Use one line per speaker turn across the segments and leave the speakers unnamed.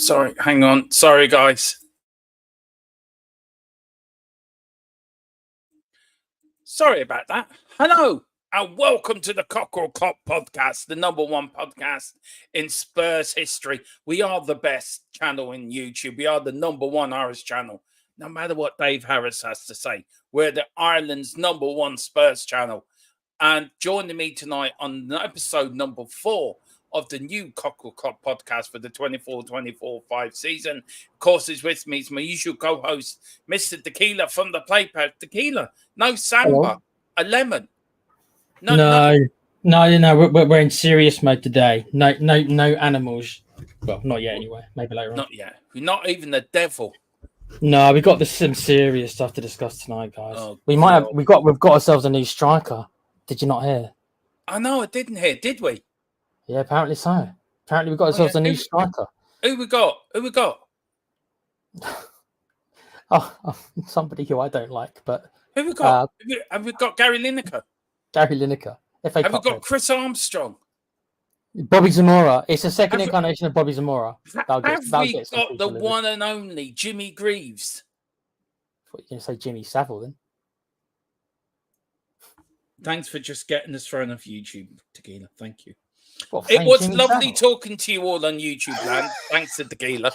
Sorry, hang on. Sorry, guys. Sorry about that. Hello, and welcome to the COCKERAL podcast, the #1 podcast in Spurs history. We are the best channel in YouTube. We are the #1 Irish channel. No matter what Dave Harris has to say, we're the Ireland's #1 Spurs channel. And joining me tonight on episode number 4 of the new COCKERAL podcast for the 24-24-5 season. Of course, is with me is my usual co-host, Mr. Tequila from the Playpad. Tequila, no samba, hello. A lemon.
No, we're in serious mode today. No animals. Well, not yet anyway. Maybe later on.
Not yet. Not even the devil.
No, we got some serious stuff to discuss tonight, guys. Oh, we've got ourselves a new striker. Did you not hear?
I know, I didn't hear. Did we?
Yeah, apparently so. Apparently, we've got ourselves a new striker.
Who we got?
Oh, somebody who I don't like, but
who we got? Have we got Gary Lineker?
Gary Lineker.
Have we got Chris Armstrong?
Bobby Zamora. It's a second incarnation of Bobby Zamora.
Have we got the one and only Jimmy Greaves?
What, you're going to say Jimmy Savile then?
Thanks for just getting us thrown off YouTube, Tequila. Thank you.
Well,
it was lovely talking to you all on YouTube land. Thanks to Tequila.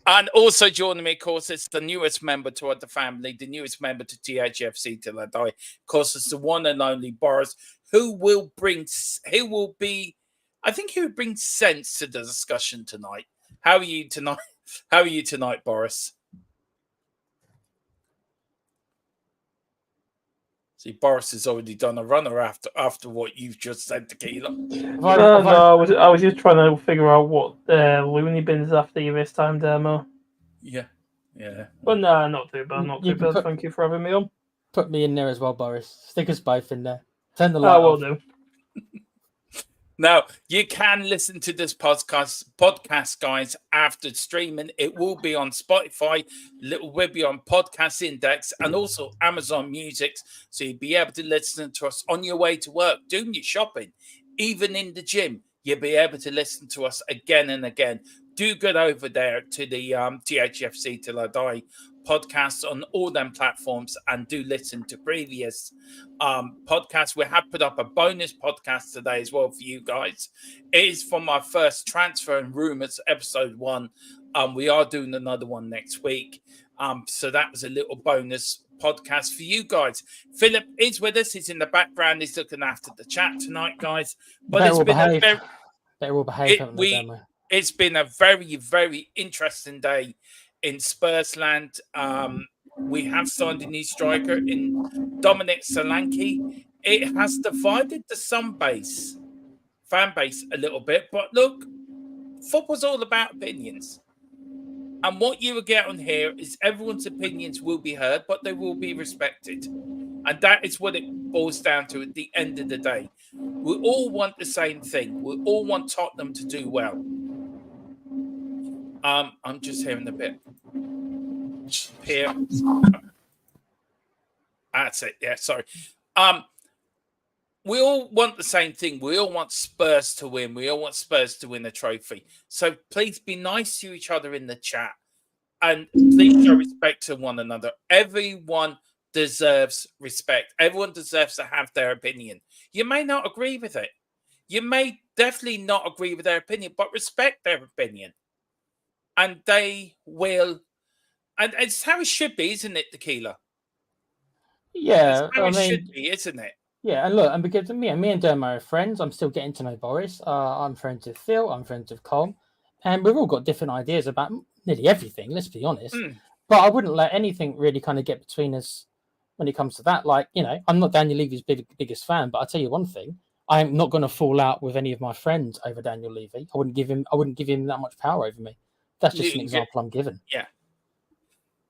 And also joining me, of course, it's the newest member to the family, the newest member to THFC till I die. Of course, it's the one and only Boris, who will bring sense to the discussion tonight. How are you tonight, Boris? See, Boris has already done a runner after what you've just said, Tequila.
No, I was just trying to figure out what loony bins after you this time, Demo.
Yeah.
But no, not too bad. Thank you for having me on.
Put me in there as well, Boris. Stick us both in there. Turn the light off.
I will do.
Now, you can listen to this podcast, guys, after streaming. It will be on Spotify, we'll be on Podcast Index, and also Amazon Music. So you'll be able to listen to us on your way to work, doing your shopping, even in the gym. You'll be able to listen to us again and again. Do get over there to the THFC Till I Die podcasts on all them platforms and do listen to previous podcasts. We have put up a bonus podcast today as well for you guys. It is from our first Transfer and Rumours episode 1. We are doing another one next week. So that was a little bonus podcast for you guys. Philip is with us. He's in the background. He's looking after the chat tonight, guys. But it's been a very, very interesting day in Spurs land. We have signed a new striker in Dominic Solanke. It has divided the fan base a little bit. But look, football's all about opinions. And what you will get on here is everyone's opinions will be heard, but they will be respected. And that is what it boils down to at the end of the day. We all want the same thing. We all want Tottenham to do well. I'm just hearing a bit here. That's it. Yeah, sorry. We all want the same thing. We all want Spurs to win. We all want Spurs to win a trophy. So please be nice to each other in the chat. And please show respect to one another. Everyone deserves respect. Everyone deserves to have their opinion. You may not agree with it. You may definitely not agree with their opinion, but respect their opinion. And they will. And it's how it should be, isn't it, Tequila?
Yeah.
It's how it should be, isn't it?
Yeah, and look, and because me and Dermo are friends, I'm still getting to know Boris. I'm friends with Phil, I'm friends with Colm, and we've all got different ideas about nearly everything, let's be honest. But I wouldn't let anything really kind of get between us when it comes to that. Like, I'm not Daniel Levy's biggest fan, but I'll tell you one thing. I'm not going to fall out with any of my friends over Daniel Levy. I wouldn't give him that much power over me. That's just an example I'm giving.
Yeah.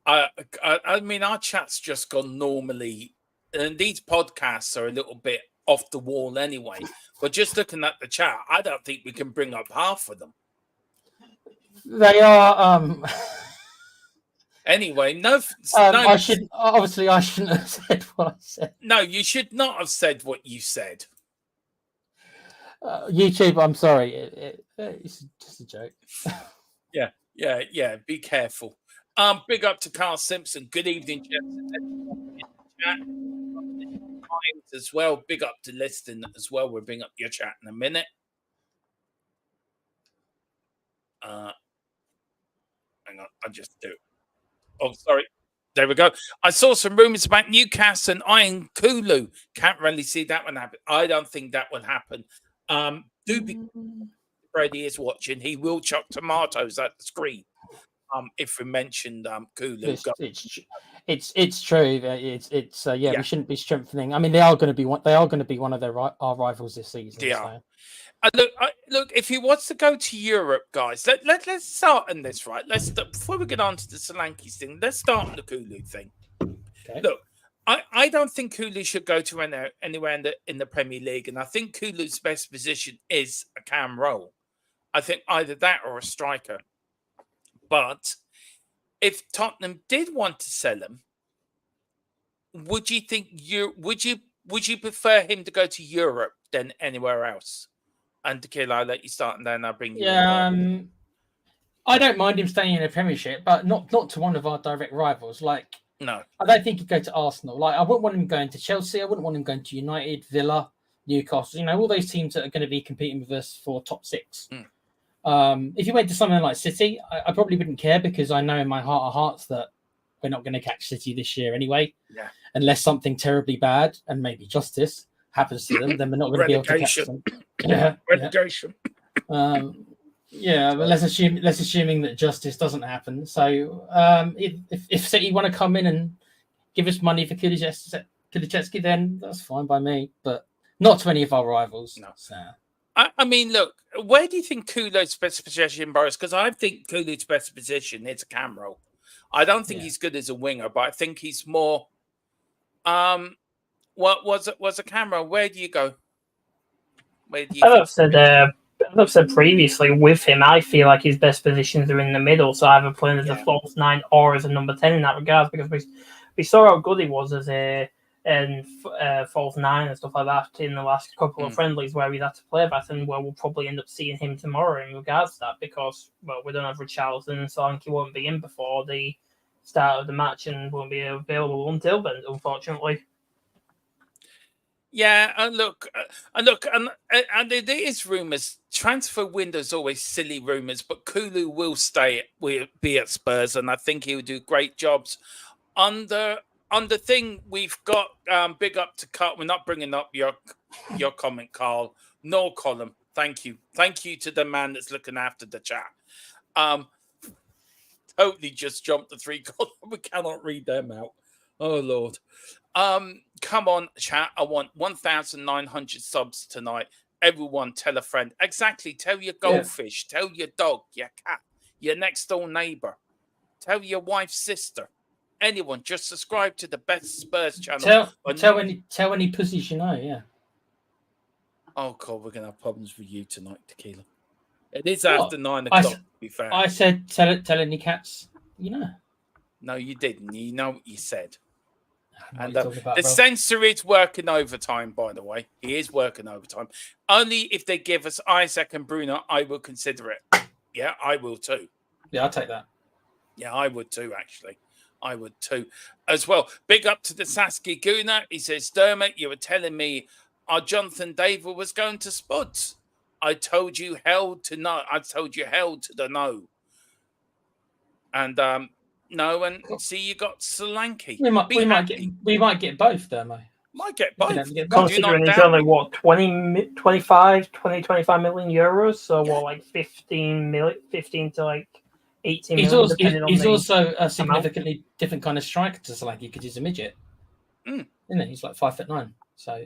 I mean, our chat's just gone normally, and these podcasts are a little bit off the wall anyway. But just looking at the chat, I don't think we can bring up half of them.
They are.
Anyway, no.
I shouldn't have said what I said.
No, you should not have said what you said.
YouTube, I'm sorry. It's just a joke.
Yeah. Be careful. Big up to Carl Simpson. Good evening, gents. Chat as well. Big up to Liston as well. We'll bring up your chat in a minute. Hang on, I just do. Oh, sorry. There we go. I saw some rumors about Newcastle and Iron Kulu. Can't really see that one happen. I don't think that will happen. Do be Brady is watching. He will chuck tomatoes at the screen. If we mentioned Kulu.
It's true. We shouldn't be strengthening. I mean, they are going to be one of our rivals this season.
Yeah. So. Look. If he wants to go to Europe, guys, let's start on this, right? Before we get on to the Solanke thing. Let's start on the Kulu thing. Okay. Look, I don't think Kulu should go to anywhere in the Premier League, and I think Kulu's best position is a cam role. I think either that or a striker. But if Tottenham did want to sell him, would you prefer him to go to Europe than anywhere else? And Tequila, I'll let you start, and then I'll bring you.
Yeah, I don't mind him staying in the Premiership, but not to one of our direct rivals.
No,
I don't think he'd go to Arsenal. I wouldn't want him going to Chelsea. I wouldn't want him going to United, Villa, Newcastle. All those teams that are going to be competing with us for top 6. If you went to something like City, I probably wouldn't care, because I know in my heart of hearts that we're not going to catch City this year anyway. Yeah. Unless something terribly bad and maybe justice happens to them, then we're not going to be able to catch them.
Relegation.
But let's assuming that justice doesn't happen. So if City want to come in and give us money for Kulusevski, then that's fine by me. But not to any of our rivals.
No.
So.
I mean, look, where do you think Kulu's best position, Boris? Because I think Kulu's best position is a cam role. I don't think he's good as a winger, but I think he's more. What was a camera? Where do you go?
I've said previously, with him, I feel like his best positions are in the middle. So either playing as a false 9 or as a number 10 in that regard, because we saw how good he was as a false 9 and stuff like that in the last couple of friendlies where we had to play that, and we'll probably end up seeing him tomorrow in regards to that, because we don't have Richarlison, and Solanke won't be in before the start of the match and won't be available until then, unfortunately.
Yeah, and there is rumours. Transfer window's always silly rumours, but Kulu will be at Spurs, and I think he'll do great jobs. On the thing we've got, big up to Carl. We're not bringing up your comment, Carl, nor Colin. Thank you to the man that's looking after the chat. Totally just jumped the 3 column. We cannot read them out. Oh Lord. Come on, chat. I want 1,900 subs tonight. Everyone, tell a friend. Exactly. Tell your goldfish. Tell your dog, your cat, your next door neighbor. Tell your wife's sister. Anyone. Just subscribe to the best Spurs channel.
Tell any pussies you know. Yeah.
Oh God, we're gonna have problems with you tonight, Tequila. It is after 9 o'clock. To be fair.
I said tell any cats you know.
No, you didn't. You know what you said. And the censor is working overtime, by the way. He is working overtime. Only if they give us Isaac and Bruno, I will consider it. Yeah, I will too.
Yeah, I'll take that.
Yeah, I would too, actually. I would too. As well, big up to the Sasuke Guna. He says, Dermot, you were telling me our Jonathan David was going to Spuds. I told you hell to no. I told you hell to the no. And no, and see, you got Solanke.
We might get both, Dermo.
Might get both.
Considering he's only 25 million euros, so like 15 to like 18 million.
He's also a significantly different kind of striker to Solanke because he's a midget. Isn't it? He's like 5'9", so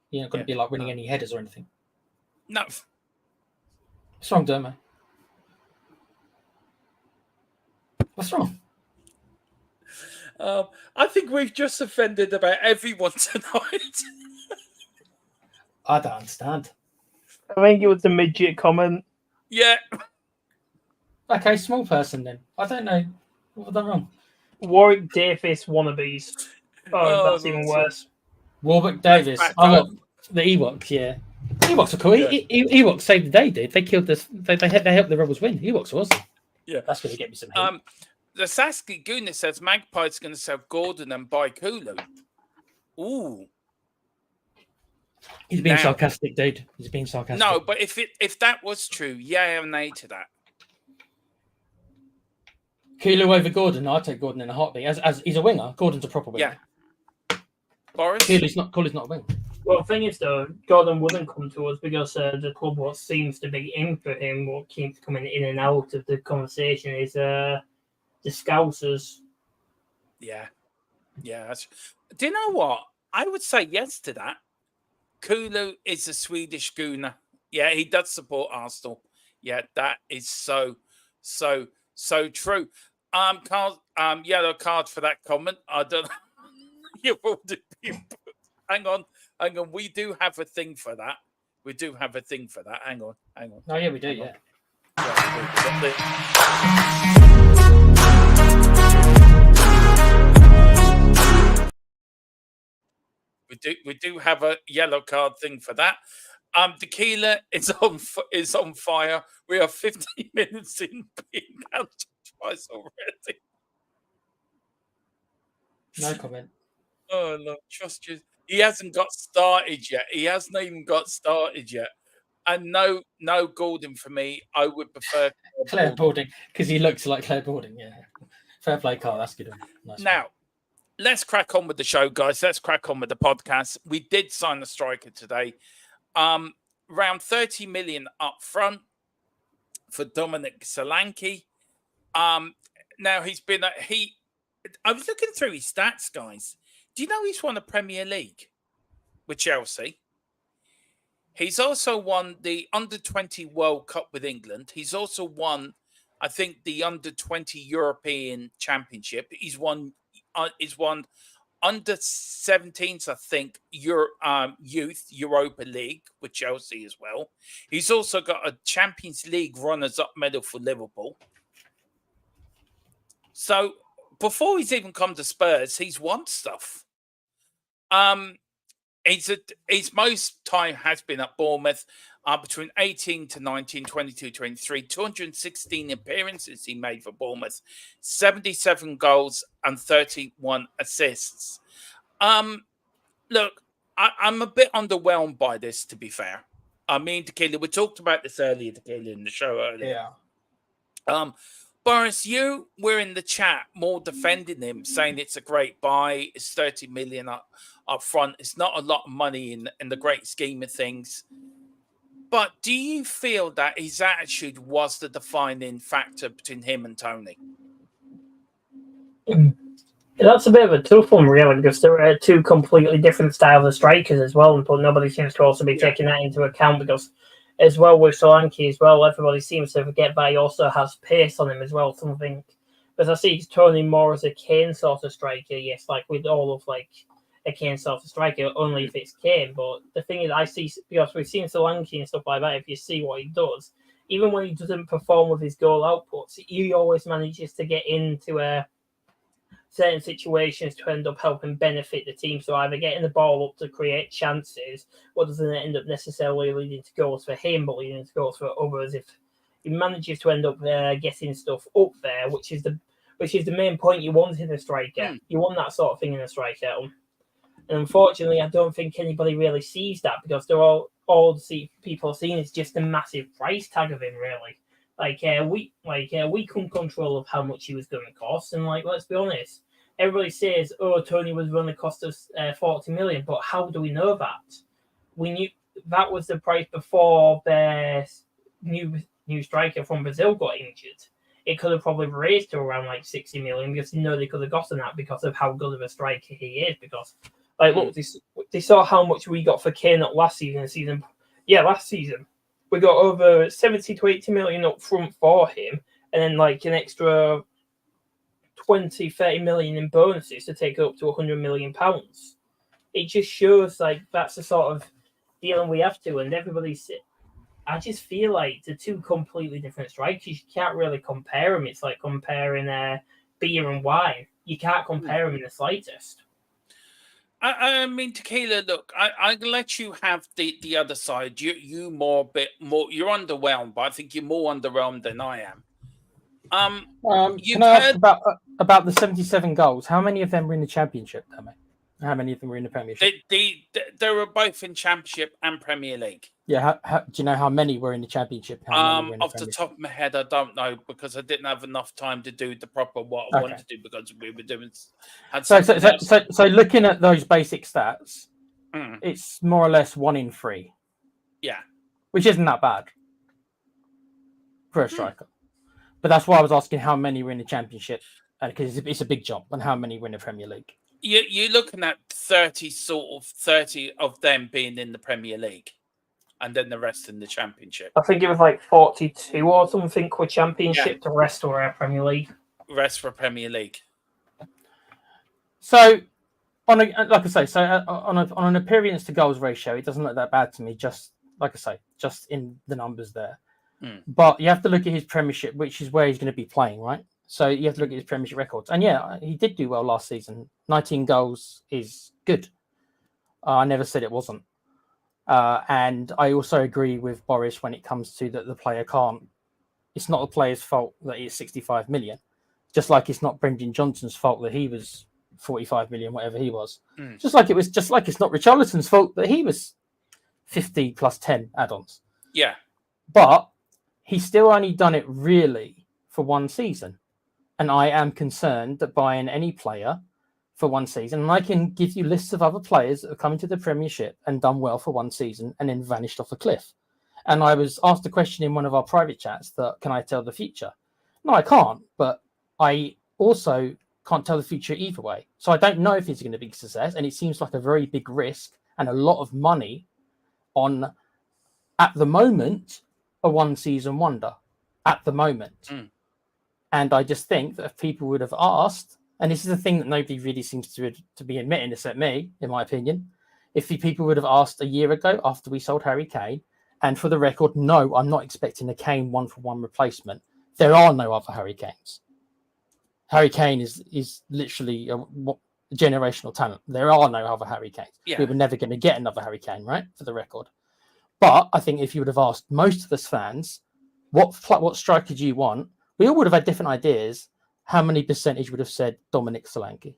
you're not going to be like winning any headers or anything.
No.
What's wrong, Dermo? What's wrong?
I think we've just offended about everyone tonight.
I don't understand.
I think it was a midget comment.
Yeah.
Okay, small person then. I don't know. What have I done wrong?
Warwick Davis wannabes. Oh, that's even worse.
Warwick Davis. Oh, the Ewoks, yeah. Ewoks are cool. Yeah. Ewoks saved the day, dude. They killed this. They helped the rebels win. Ewoks are awesome.
Yeah.
That's going to get me some heat.
The Sasky Guna says Magpie's going to sell Gordon and buy Kulu. Ooh.
He's being sarcastic, dude. He's being sarcastic.
No, but if that was true, yeah or nay to that?
Kulu over Gordon. I'd take Gordon in a heartbeat. As he's a winger, Gordon's a proper winger.
Yeah. Boris?
Kulu's not a winger.
Well, the thing is, though, Gordon wouldn't come to us because the club, what seems to be in for him, what keeps coming in and out of the conversation is the Scousers.
Yeah. Yeah. Do you know what? I would say yes to that. Kulu is a Swedish Guna. Yeah, he does support Arsenal. Yeah, that is so true. Carl, yellow card for that comment. I don't know. Hang on. We do have a thing for that. Hang on.
Oh, yeah, we do, yeah.
We do have a yellow card thing for that. Tequila is on fire. We are 15 minutes in, being out twice already.
No comment.
Oh, look, trust you. He hasn't got started yet. He hasn't even got started yet. And no Gordon for me. I would prefer
Claire Balding, because he looks like Claire Balding. Yeah, fair play, Carl. That's good. Nice
now, let's crack on with the show, guys. Let's crack on with the podcast. We did sign a striker today. Around 30 million up front for Dominic Solanke. Now he's been I was looking through his stats, guys. Do you know he's won a Premier League with Chelsea? He's also won the Under-20 World Cup with England. He's also won, I think, the Under-20 European Championship. He's won Under-17s, I think, Youth Europa League with Chelsea as well. He's also got a Champions League runners-up medal for Liverpool. So before he's even come to Spurs, he's won stuff. His most time has been at Bournemouth between 18 to 19, 22, 23, 216 appearances he made for Bournemouth, 77 goals and 31 assists. Look, I'm a bit underwhelmed by this, to be fair. I mean, Tequila, we talked about this earlier, Tequila, in the show earlier.
Yeah.
Boris, you were in the chat more defending him, saying it's a great buy. It's 30 million up front. It's not a lot of money in the great scheme of things. But do you feel that his attitude was the defining factor between him and Tony?
That's a bit of a tough one, really, because there are two completely different styles of strikers as well, but nobody seems to also be taking that into account because, as well with Solanke as well, everybody seems to forget that he also has pace on him as well. Something, because I see Tony more as a Kane sort of striker. Yes, like with all of like a Kane sort of striker, only if it's Kane. But the thing is, I see, because we've seen Solanke and stuff like that. If you see what he does, even when he doesn't perform with his goal outputs, he always manages to get into certain situations to end up helping benefit the team. So either getting the ball up to create chances, or doesn't end up necessarily leading to goals for him, but leading to goals for others. If he manages to end up getting stuff up there, which is the main point you want in a striker. You want that sort of thing in a striker. And unfortunately, I don't think anybody really sees that because they're all people are seeing is just a massive price tag of him, really. We couldn't control of how much he was going to cost, and let's be honest, everybody says, "Oh, Tony was going to cost us 40 million," but how do we know that? We knew that was the price before their new striker from Brazil got injured. It could have probably raised to around 60 million because they could have gotten that because of how good of a striker he is. Because look, they saw how much we got for Kane last season. Last season. We got over 70 to 80 million up front for him, and then an extra 20, 30 million in bonuses to take it up to 100 million pounds. It just shows that's the sort of dealing we have to, and I just feel like they're two completely different strikers. You can't really compare them. It's like comparing beer and wine. You can't compare them in the slightest.
I mean, Tequila, look, I'm gonna let you have the other side. You bit more. You're underwhelmed, but I think you're more underwhelmed than I am. You've
Can I ask
heard
about the 77 goals? How many of them were in the Championship, Tommy? How many of them were in the Premiership?
they were both in Championship and Premier League.
Yeah, do you know how many were in the Championship? How many were in the
Off the top of my head, I don't know because I didn't have enough time to do the proper what I wanted to do because we were doing.
So looking at those basic stats, it's more or less 1 in 3.
Yeah,
which isn't that bad for a striker. But that's why I was asking how many were in the Championship because it's a big jump, and how many were in the Premier League.
You're looking at 30 of them being in the Premier League, and then the rest in the Championship.
I think it was like 42 or something were Championship. The rest were Premier League.
Rest for Premier League.
So, on an appearance to goals ratio, it doesn't look that bad to me. Just like I say, just in the numbers there. But you have to look at his Premiership, which is where he's going to be playing, right? So you have to look at his Premiership records. And yeah, he did do well last season. 19 goals is good. I never said it wasn't. And I also agree with Boris when it comes to that the player can't. It's not the player's fault that he's 65 million. Just like it's not Brendan Johnson's fault that he was 45 million, whatever he was. Just like it's not Richarlison's fault that he was 50 plus 10 add-ons.
Yeah.
But he's still only done it really for 1 season. And I am concerned that buying any player for 1 season, and I can give you lists of other players that have come into the Premiership and done well for 1 season and then vanished off a cliff. And I was asked a question in one of our private chats that, can I tell the future? No, I can't. But I also can't tell the future either way. So I don't know if it's going to be a success. And it seems like a very big risk and a lot of money on, at the moment, a 1 season wonder at the moment. And I just think that if people would have asked, and this is the thing that nobody really seems to be admitting, except me, in my opinion, if people would have asked a year ago after we sold Harry Kane, and for the record, no, I'm not expecting a Kane 1-for-1 replacement. There are no other Harry Kanes. Harry Kane is literally a generational talent. There are no other Harry Kanes. Yeah. We were never going to get another Harry Kane, right? For the record. But I think if you would have asked most of us fans, what striker do you want? We all would have had different ideas. How many percentage would have said Dominic Solanke?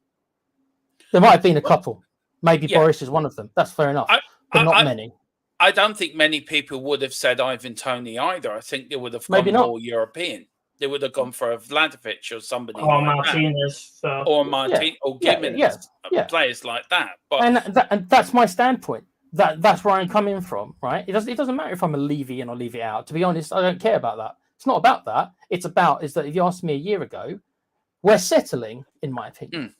There might have been a couple. Maybe Boris is one of them. That's fair enough. But not many.
I don't think many people would have said Ivan Toney either. I think they would have gone more European. They would have gone for a Vlahovic or somebody
or like Martinez.
Or Martinez or Gimenez. Players like that. But
and that's my standpoint. That's where I'm coming from, right? It doesn't matter if I'm a leave it in or leave it out. To be honest, I don't care about that. It's not about that. It's about is that if you asked me a year ago, we're settling, in my opinion.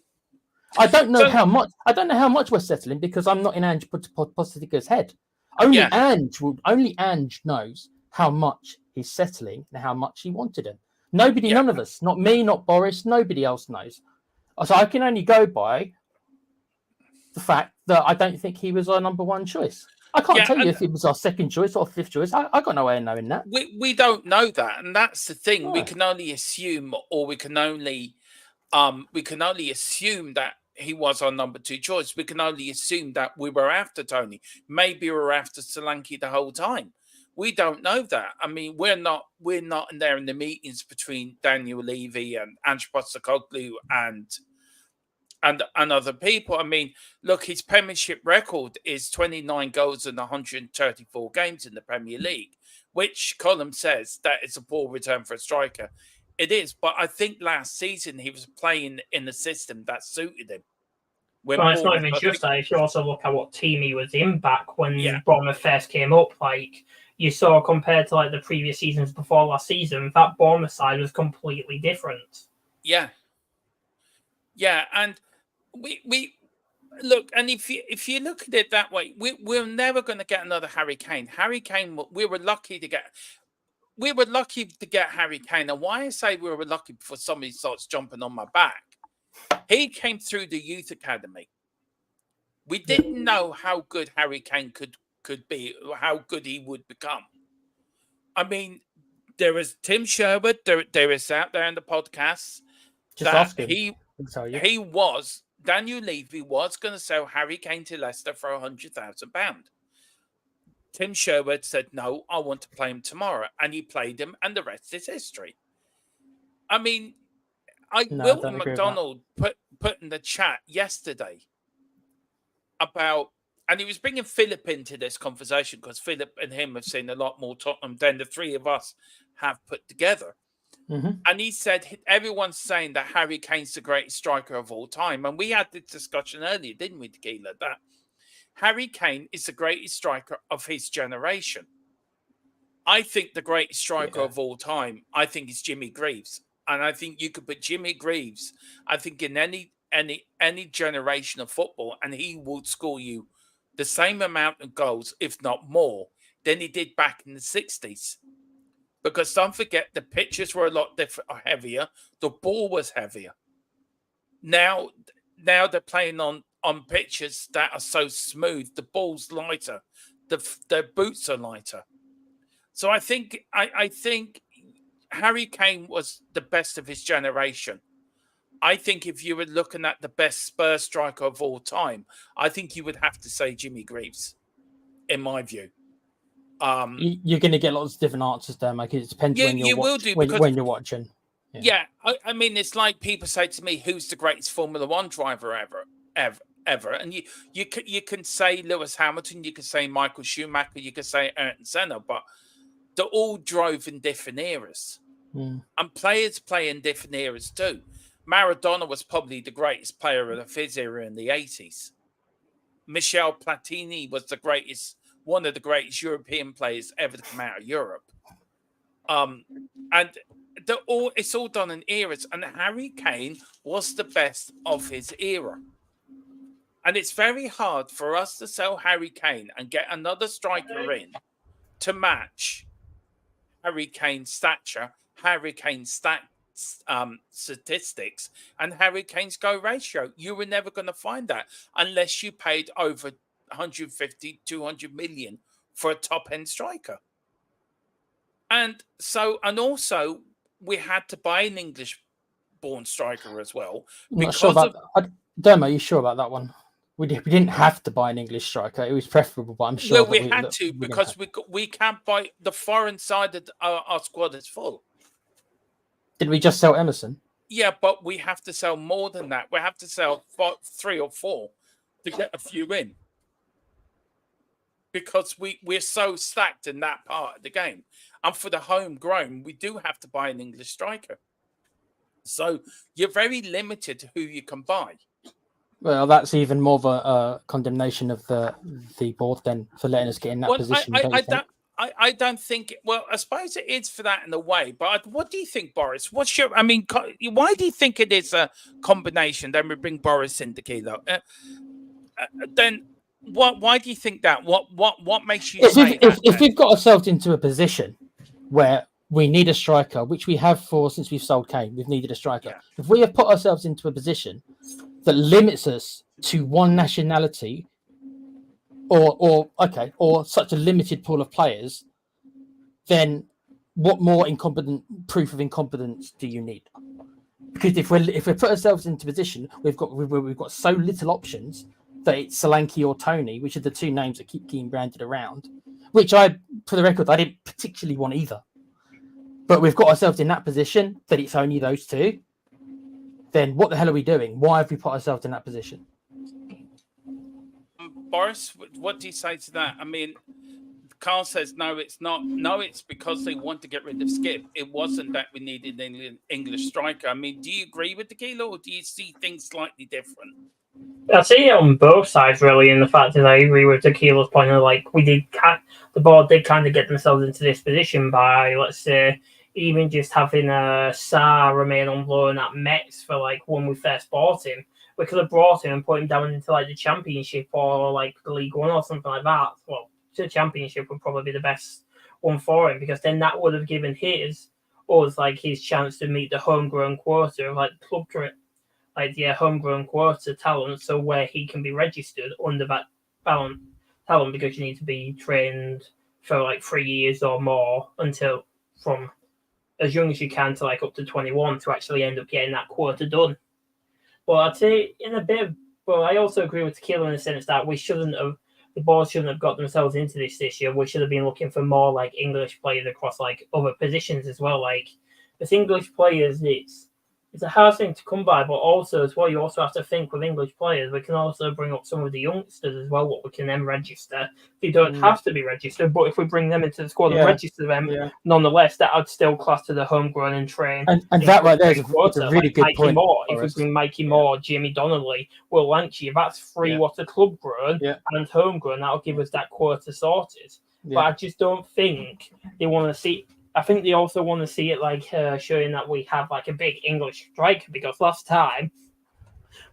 I don't know how much. I don't know how much we're settling because I'm not in Ange Postecoglou's head. Only Ange knows how much he's settling and how much he wanted him. Nobody, none of us, not me, not Boris, nobody else knows. So I can only go by the fact that I don't think he was our number 1 choice. I can't tell you if it was our 2nd choice or 5th choice. I got no way of knowing that.
We don't know that, and that's the thing. No. We can only assume, or we can only assume that he was our number 2 choice. We can only assume that we were after Toney. Maybe we were after Solanke the whole time. We don't know that. I mean, we're not in there in the meetings between Daniel Levy and Ange Postecoglou and other people. I mean, look, his Premiership record is 29 goals in 134 games in the Premier League, which Colin says that is a poor return for a striker. It is, but I think last season he was playing in a system that suited him.
Well, it's not even just that. If you also look at what team he was in back when Bournemouth first came up, like you saw compared to like the previous seasons before last season, that Bournemouth side was completely different.
Yeah. Yeah, and we look, and if you look at it that way, we're never going to get another Harry Kane. Harry Kane, we were lucky to get Harry Kane. And why I say we were lucky before somebody starts jumping on my back, he came through the youth academy. We didn't know how good Harry Kane could be, how good he would become. I mean, there was Tim Sherwood, there is out there in the podcast that Daniel Levy was going to sell Harry Kane to Leicester for £100,000. Tim Sherwood said, no, I want to play him tomorrow. And he played him, and the rest is history. I mean, Wilton McDonald put in the chat yesterday about, and he was bringing Philip into this conversation because Philip and him have seen a lot more Tottenham than the three of us have put together. And he said everyone's saying that Harry Kane's the greatest striker of all time. And we had this discussion earlier, didn't we, Tequila, that Harry Kane is the greatest striker of his generation. I think the greatest striker of all time, I think, is Jimmy Greaves. And I think you could put Jimmy Greaves, I think, in any generation of football, and he would score you the same amount of goals, if not more, than he did back in the 60s. Because don't forget, the pitches were a lot heavier. The ball was heavier. Now they're playing on pitches that are so smooth. The ball's lighter. The boots are lighter. So I think Harry Kane was the best of his generation. I think if you were looking at the best Spurs striker of all time, I think you would have to say Jimmy Greaves, in my view.
You're going to get lots of different answers there, Mike. It depends when you're watching.
Yeah, I mean, it's like people say to me, "Who's the greatest Formula One driver ever?" And you can say Lewis Hamilton, you can say Michael Schumacher, you can say Ayrton Senna, but they all drove in different eras, and players play in different eras too. Maradona was probably the greatest player of his era in the 80s. Michel Platini was one of the greatest European players ever to come out of Europe. And it's all done in eras. And Harry Kane was the best of his era. And it's very hard for us to sell Harry Kane and get another striker in to match Harry Kane's stature, Harry Kane's statistics, and Harry Kane's goal ratio. You were never going to find that unless you paid over 150, 200 million for a top-end striker. And also we had to buy an English-born striker as well.
Dermo, you sure about that one? We didn't have to buy an English striker. It was preferable, but I'm sure.
Well, we had to because we can't buy the foreign side of our squad is full.
Did we just sell Emerson?
Yeah, but we have to sell more than that. We have to sell 3 or 4 to get a few in. Because we're so stacked in that part of the game. And for the homegrown, we do have to buy an English striker. So you're very limited to who you can buy.
Well, that's even more of a condemnation of the board then for letting us get in that position.
I don't think. Well, I suppose it is for that in a way. But what do you think, Boris? Why do you think it is a combination? Then we bring Boris in, Tequila. Then why do you think that? What makes you say that?
If we've got ourselves into a position where we need a striker, which we have since we've sold Kane, we've needed a striker. Yeah. If we have put ourselves into a position that limits us to one nationality, or such a limited pool of players, then what more proof of incompetence do you need? Because if we put ourselves into a position we've got so little options that it's Solanke or Tony, which are the two names that keep being branded around, which for the record, I didn't particularly want either. But we've got ourselves in that position that it's only those two. Then what the hell are we doing? Why have we put ourselves in that position?
Boris, what do you say to that? I mean, Carl says, no, it's not. No, it's because they want to get rid of Skip. It wasn't that we needed an English striker. I mean, do you agree with Tequila, or do you see things slightly different?
I see it on both sides, really, in the fact that I agree with Tequila's point of, like, the board did kind of get themselves into this position by, let's say, even just having Sarr remain on loan at Metz for, like, when we first bought him. We could have brought him and put him down into, like, the Championship or, like, the League One or something like that. Well, the Championship would probably be the best one for him, because then that would have given his chance to meet the homegrown quota of, like, club trip. Like the homegrown quota talent, so where he can be registered under that talent, because you need to be trained for like 3 years or more until from as young as you can to like up to 21 to actually end up getting that quota done. Well, I'd say I also agree with Tequila in the sense that the board shouldn't have got themselves into this year. We should have been looking for more like English players across like other positions as well, like as English players, it's a hard thing to come by, but also as well, you also have to think with English players, we can also bring up some of the youngsters as well, what we can then register. They don't have to be registered, but if we bring them into the squad and register them, nonetheless, that would still class to the homegrown and train.
And that right there is a really good
Mikey
point.
Moore, if we bring Mikey Moore, Jimmy Donnelly, Will Lanchi, that's 3 what are club grown and homegrown. That'll give us that quota sorted. But I just don't think they want to see. I think they also want to see it like showing that we have like a big English striker, because last time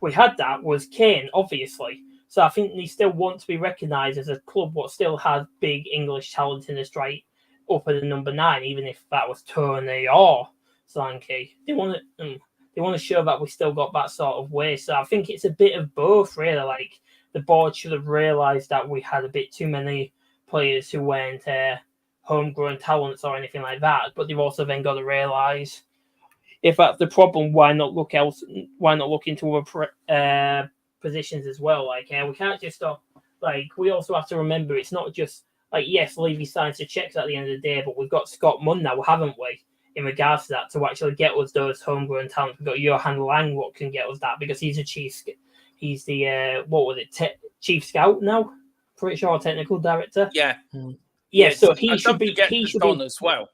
we had that was KANE, obviously. So I think they still want to be recognised as a club what still has big English talent in the strike up at the number 9, even if that was Tony or Solanke. They want to show that we still got that sort of way. So I think it's a bit of both, really. Like the board should have realised that we had a bit too many players who weren't homegrown talents or anything like that, but they've also then got to realise if that's the problem, why not look into other positions as well? Like we can't just stop. Like we also have to remember it's not just like yes, Levy signs the checks at the end of the day, but we've got Scott Munn now, haven't we? In regards to that, to actually get us those homegrown talents, we've got Johan Lang, what can get us that, because he's the chief scout now, pretty sure, technical director.
Yeah.
Yeah, so he should be
Don as well.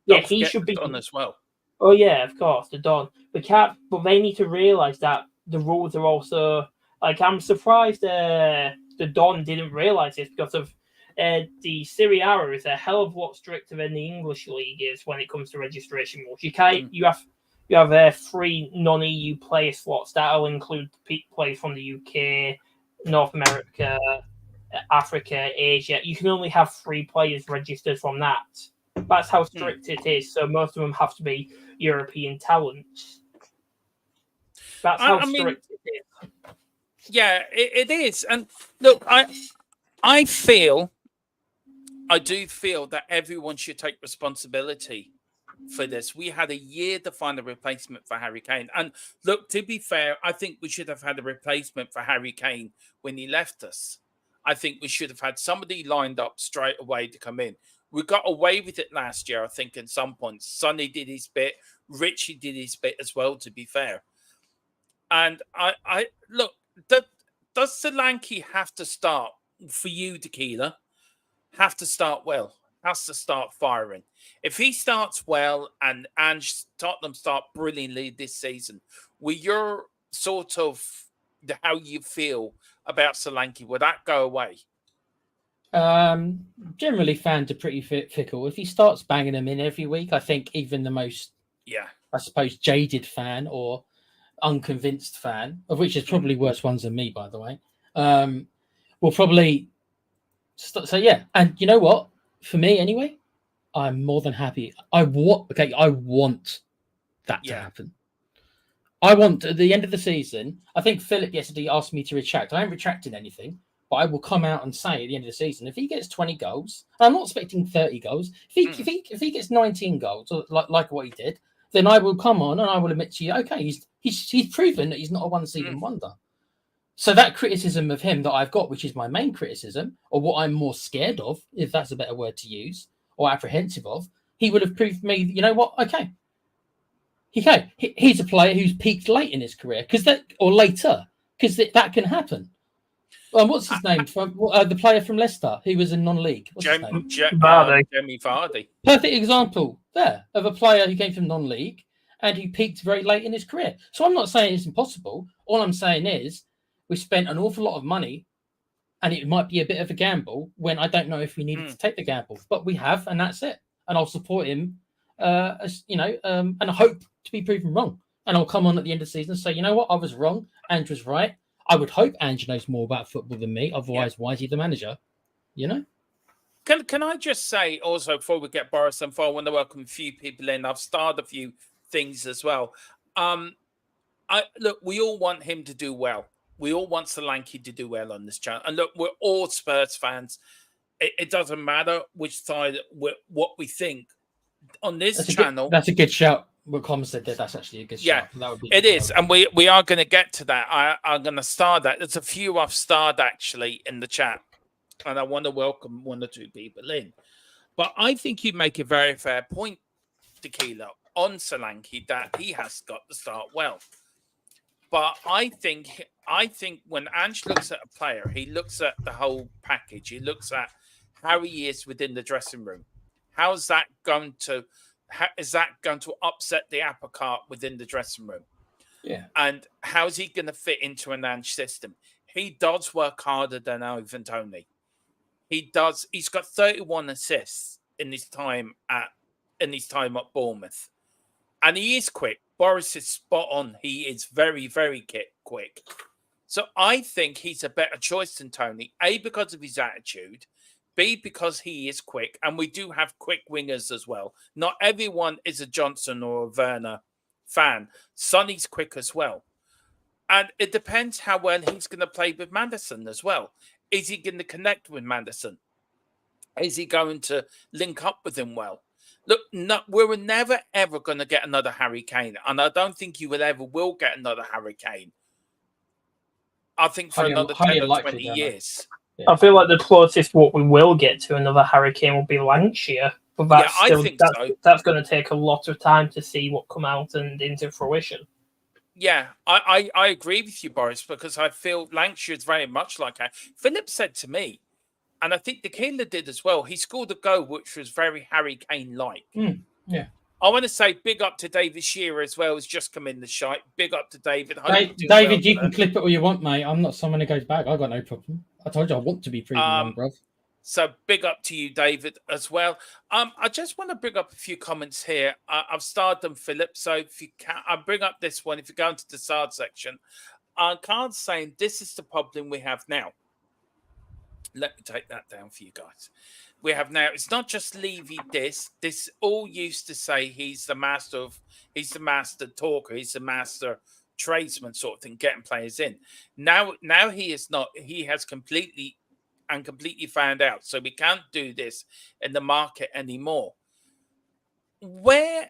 Yeah, he should be
Don as well.
Oh yeah, of course, the Don. We can't, but they need to realise that the rules are also like. I'm surprised the Don didn't realise this, because of the Serie A is a hell of a lot stricter than the English league is when it comes to registration rules. You can't. You have 3 non-EU player slots that'll include players from the UK, North America, Africa, Asia. You can only have 3 players registered from that. That's how strict it is. So most of them have to be European talents. That's how strict it is.
Yeah, it is. And look, I do feel that everyone should take responsibility for this. We had a year to find a replacement for Harry Kane. And look, to be fair, I think we should have had a replacement for Harry Kane when he left us. I think we should have had somebody lined up straight away to come in. We got away with it last year, I think, in some points. Sonny did his bit. Richie did his bit as well, to be fair. And I look, does Solanke have to start, for you, Tequila, have to start well? Has to start firing. If he starts well and Tottenham start brilliantly this season, will your sort of how you feel about Solanke, will that go away?
Generally, fans are pretty fickle. If he starts banging them in every week, I think even the most, I suppose, jaded fan or unconvinced fan, of which is probably worse ones than me, by the way, will probably so yeah. And you know what? For me, anyway, I'm more than happy. I want that to happen. I want at the end of the season. I think Philip yesterday asked me to retract. I haven't retracted anything, but I will come out and say at the end of the season, if he gets 20 goals, and I'm not expecting 30 goals. If he gets 19 goals, or like what he did, then I will come on and I will admit to you, okay, he's proven that he's not a one-season wonder. So that criticism of him that I've got, which is my main criticism, or what I'm more scared of, if that's a better word to use, or apprehensive of, he would have proved me, you know what? Okay. He's a player who's peaked late in his career, or later, because that can happen. What's his name? From the player from Leicester who was in non-league.
Jamie Vardy.
Perfect example there of a player who came from non-league and who peaked very late in his career. So I'm not saying it's impossible. All I'm saying is we spent an awful lot of money, and it might be a bit of a gamble when I don't know if we needed to take the gamble, but we have, and that's it. And I'll support him, as you know, and I hope to be proven wrong. And I'll come on at the end of the season and say, you know what, I was wrong. Ange was right. I would hope Ange knows more about football than me. Otherwise, why is he the manager? You know?
Can I just say also, before we get Boris and I want to welcome a few people in. I've started a few things as well. Look, we all want him to do well. We all want Solanke to do well on this channel. And look, we're all Spurs fans. It doesn't matter which side, what we think. On this channel...
That's a good shout. What Colin said there, that's actually a good shout.
It is. And we are going to get to that. I'm going to star that. There's a few I've starred actually in the chat. And I want to welcome 1 or 2 people in. But I think you make a very fair point, Tequila. on Solanke that he has got to start well. But I think when Ange looks at a player, he looks at the whole package. He looks at how he is within the dressing room. How is that going to upset the apple cart within the dressing room?
Yeah.
And how is he going to fit into an Ange system? He does work harder than Ivan Toney. He does. He's got 31 assists in his time at Bournemouth, and he is quick. Boris is spot on. He is very, very quick. So I think he's a better choice than Toney. A, because of his attitude. B, because he is quick, and we do have quick wingers as well. Not everyone is a Johnson or a Werner fan. Sonny's quick as well. And it depends how well he's going to play with Maddison as well. Is he going to connect with Maddison? Is he going to link up with him well? Look, we were never, ever going to get another Harry Kane. And I don't think you will get another Harry Kane. I think for another 10 or 20 years.
Yeah. I feel like the closest what we will get to another Harry Kane will be Lancashire. But that's going to take a lot of time to see what come out and into fruition.
Yeah, I agree with you, Boris, because I feel Lancashire is very much like that. Philip said to me, and I think the Keeler did as well, he scored a goal which was very Harry Kane-like.
Yeah.
I want to say big up to David Shearer as well, who's just come in the shite. Big up to David.
David, you can clip it all you want, mate. I'm not someone who goes back. I got no problem. I told you I want to be proven wrong, bruv.
So big up to you, David, as well. I just want to bring up a few comments here. I've starred them, Philip. So if you can, I'll bring up this one. If you go into the SARD section, Card's saying this is the problem we have now. Let me take that down for you guys. We have now, it's not just Levy this all used to say he's the master talker, he's the master tradesman sort of thing, getting players in. Now he is not, he has completely found out. So we can't do this in the market anymore. I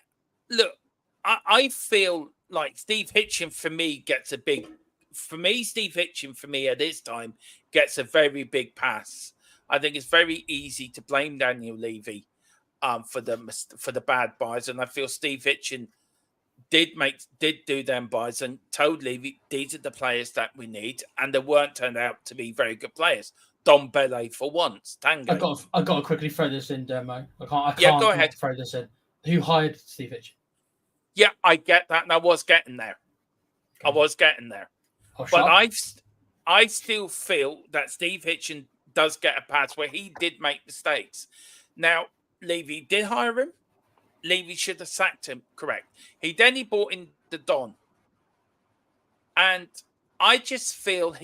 feel like Steve Hitchen for me gets a big, Steve Hitchen for me at this time gets a very big pass. I think it's very easy to blame Daniel Levy for the bad buys, and I feel Steve Hitchen did do them buys and told Levy these are the players that we need, and they weren't turned out to be very good players. Don Bele for once. Tango.
I got to quickly throw this in, Dermo. I can't
go ahead.
Throw this in. Who hired Steve Hitchen?
Yeah, I get that, and I was getting there. But I still feel that Steve Hitchen does get a pass where he did make mistakes. Now, Levy did hire him. Levy should have sacked him, correct. He brought in the Don. And I just feel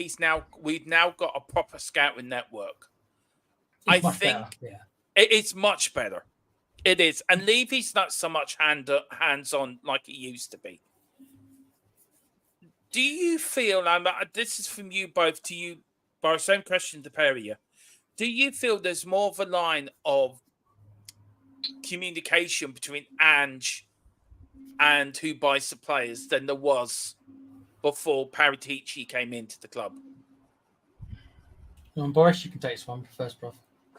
we've now got a proper scouting network. I think it's much better. It is. And Levy's not so much hands-on like he used to be. Do you feel, and this is from you both to you, Boris, same question to pair of you. Do you feel there's more of a line of communication between Ange and who buys the players than there was before Paratici came into the club?
Boris, you can take this one first, bro.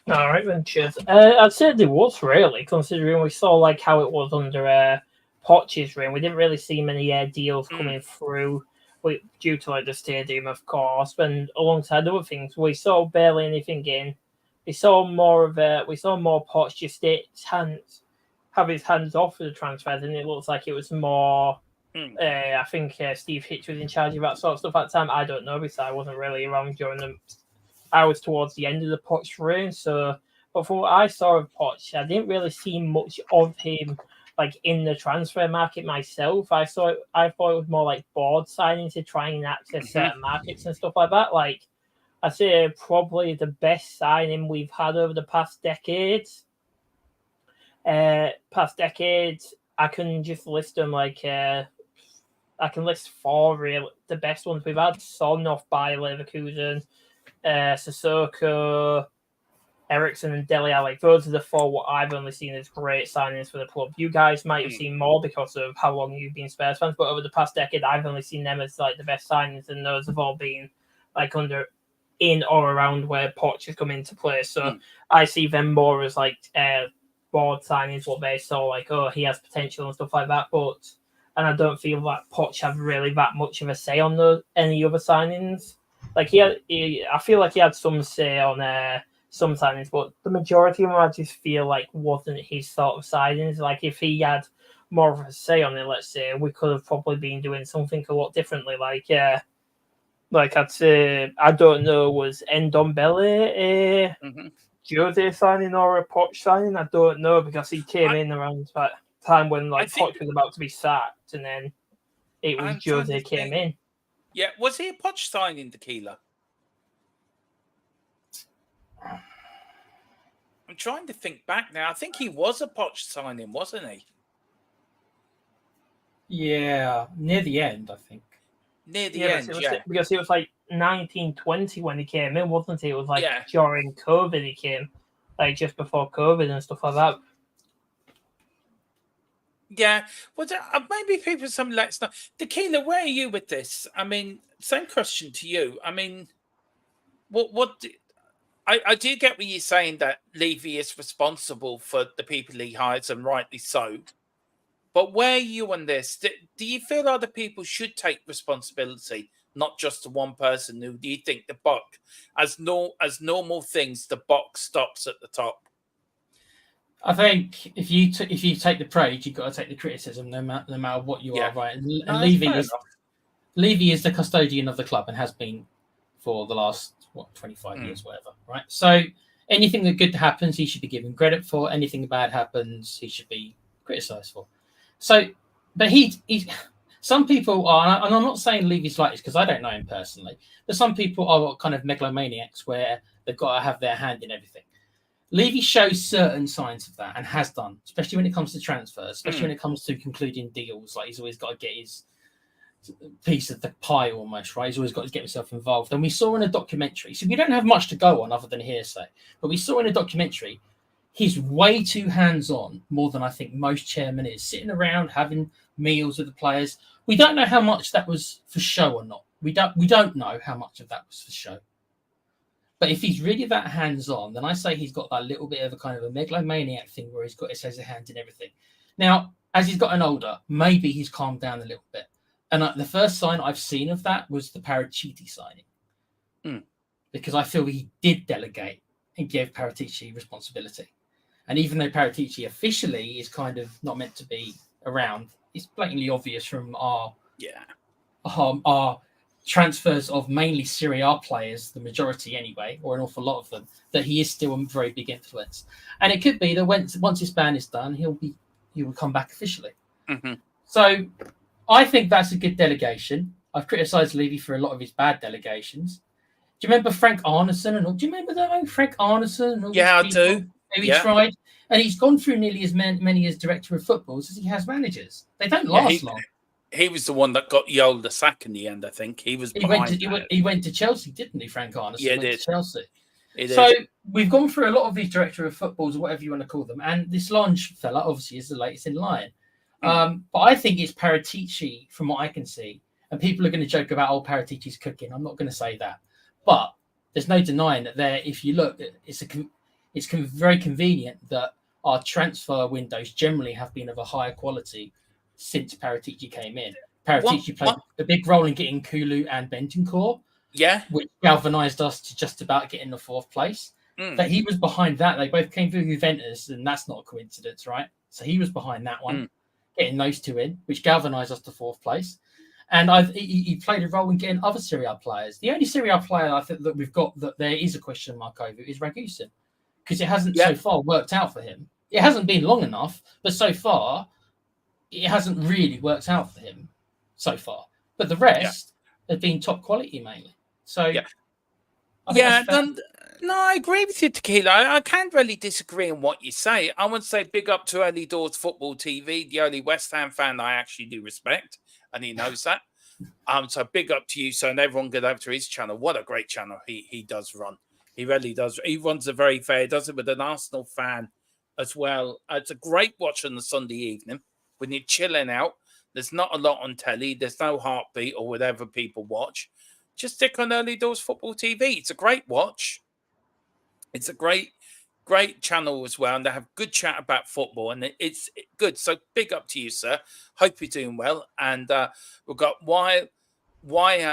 All right, then, cheers. I'd say there was, really, considering we saw like how it was under Poch's reign. We didn't really see many deals coming through due to like the stadium, of course, and alongside other things, we saw barely anything in. We saw more Poch just have his hands off for the transfers, and it looks like it was more. I think Steve Hitch was in charge of that sort of stuff at the time. I don't know because I wasn't really around during them. I was towards the end of the Poch reign, but from what I saw of Poch, I didn't really see much of him like in the transfer market myself. I thought it was more like board signing to try and access certain markets and stuff like that. Like I say, probably the best signing we've had over the past decades. I can just list them like I can list four real the best ones we've had. Son off by Leverkusen, Sissoko, Ericsson and Dele Alli. Those are the four what I've only seen as great signings for the club. You guys might have seen more because of how long you've been Spurs fans, but over the past decade, I've only seen them as like the best signings, and those have all been like in or around where Poch has come into play. So I see them more as like board signings, what they saw, like, oh, he has potential and stuff like that. And I don't feel that Poch had really that much of a say on any other signings. Like I feel like he had some say on some signings, but the majority of them I just feel like wasn't his sort of signings. Like if he had more of a say on it, let's say, we could have probably been doing something a lot differently. Like I'd say, I don't know, was Ndombele Jose signing or a Poch signing? I don't know, because he came in around that time when Poch was about to be sacked, and then it was Jose came in.
Yeah, was he a Poch signing, Tequila? I'm trying to think back now. I think he was a Poch signing, wasn't he?
Yeah, near the end, I think.
Near the end,
because he was like 1920 when he came in, wasn't he? It was like during COVID he came, like just before COVID and stuff like that.
Yeah, well, maybe people some let us know. Tequila, where are you with this? I mean, same question to you. I mean, I do get what you're saying, that Levy is responsible for the people he hires, and rightly so. But where are you on this? Do you feel other people should take responsibility, not just the one person? Who do you think the buck, as normal things, the buck stops at the top?
I think if you take the praise, you've got to take the criticism, no matter what you are, right? And Levy is the custodian of the club and has been for the last 25 years, whatever, right? So anything that good happens, he should be given credit for. Anything bad happens, he should be criticised for. So, but some people are, and I'm not saying Levy's like this because I don't know him personally, but some people are kind of megalomaniacs where they've got to have their hand in everything. Levy shows certain signs of that and has done, especially when it comes to transfers, especially when it comes to concluding deals. Like he's always got to get his piece of the pie almost, right? He's always got to get himself involved. And we saw in a documentary, so we don't have much to go on other than hearsay, but we saw in a documentary, he's way too hands-on, more than I think most chairmen is, sitting around having meals with the players. We don't know how much that was for show or not. We don't know how much of that was for show. But if he's really that hands-on, then I say he's got that little bit of a kind of a megalomaniac thing where he's got his hand in everything. Now, as he's gotten older, maybe he's calmed down a little bit. And the first sign I've seen of that was the Paratici signing. Because I feel he did delegate and gave Paratici responsibility. And even though Paratici officially is kind of not meant to be around, it's blatantly obvious from our transfers of mainly Serie A players, the majority anyway, or an awful lot of them, that he is still a very big influence. And it could be that once his ban is done, he will come back officially. So I think that's a good delegation. I've criticised Levy for a lot of his bad delegations. Do you remember Frank Arneson and all? Do you remember that Frank Arneson and all?
Yeah, I do.
He tried, and he's gone through nearly as many as director of football as he has managers. They don't last long.
He was the one that got Yol the sack in the end, I think. He
went to Chelsea, didn't he, Frank Arneson?
Yeah,
he went to Chelsea.
So
we've gone through a lot of these director of footballs, or whatever you want to call them, and this Lange fella obviously is the latest in line. But I think it's Paratici, from what I can see, and people are going to joke about Paratici's cooking. I'm not going to say that, but there's no denying that there. If you look, it's very convenient that our transfer windows generally have been of a higher quality since Paratici came in. Paratici played a big role in getting Kulu and Bentancur, which galvanised us to just about getting the fourth place. That he was behind that. They both came through Juventus, and that's not a coincidence, right? So he was behind that one, getting those two in, which galvanised us to fourth place. And he played a role in getting other Serie A players. The only Serie A player I think that we've got that there is a question mark over is Ragusin, because it hasn't so far worked out for him. It hasn't been long enough, but so far, it hasn't really worked out for him so far. But the rest have been top quality mainly. So,
no, I agree with you, Tequila. I can't really disagree on what you say. I would say big up to Early Doors Football TV, the only West Ham fan I actually do respect, and he knows that. So big up to you, so and everyone get over to his channel. What a great channel he does run. He really does. He runs a very fair. He does it with an Arsenal fan as well. It's a great watch on the Sunday evening when you're chilling out. There's not a lot on telly. There's no heartbeat or whatever people watch. Just stick on Early Doors Football TV. It's a great watch. It's a great great channel as well, and they have good chat about football, and it's good. So big up to you, sir. Hope you're doing well. And we've got Why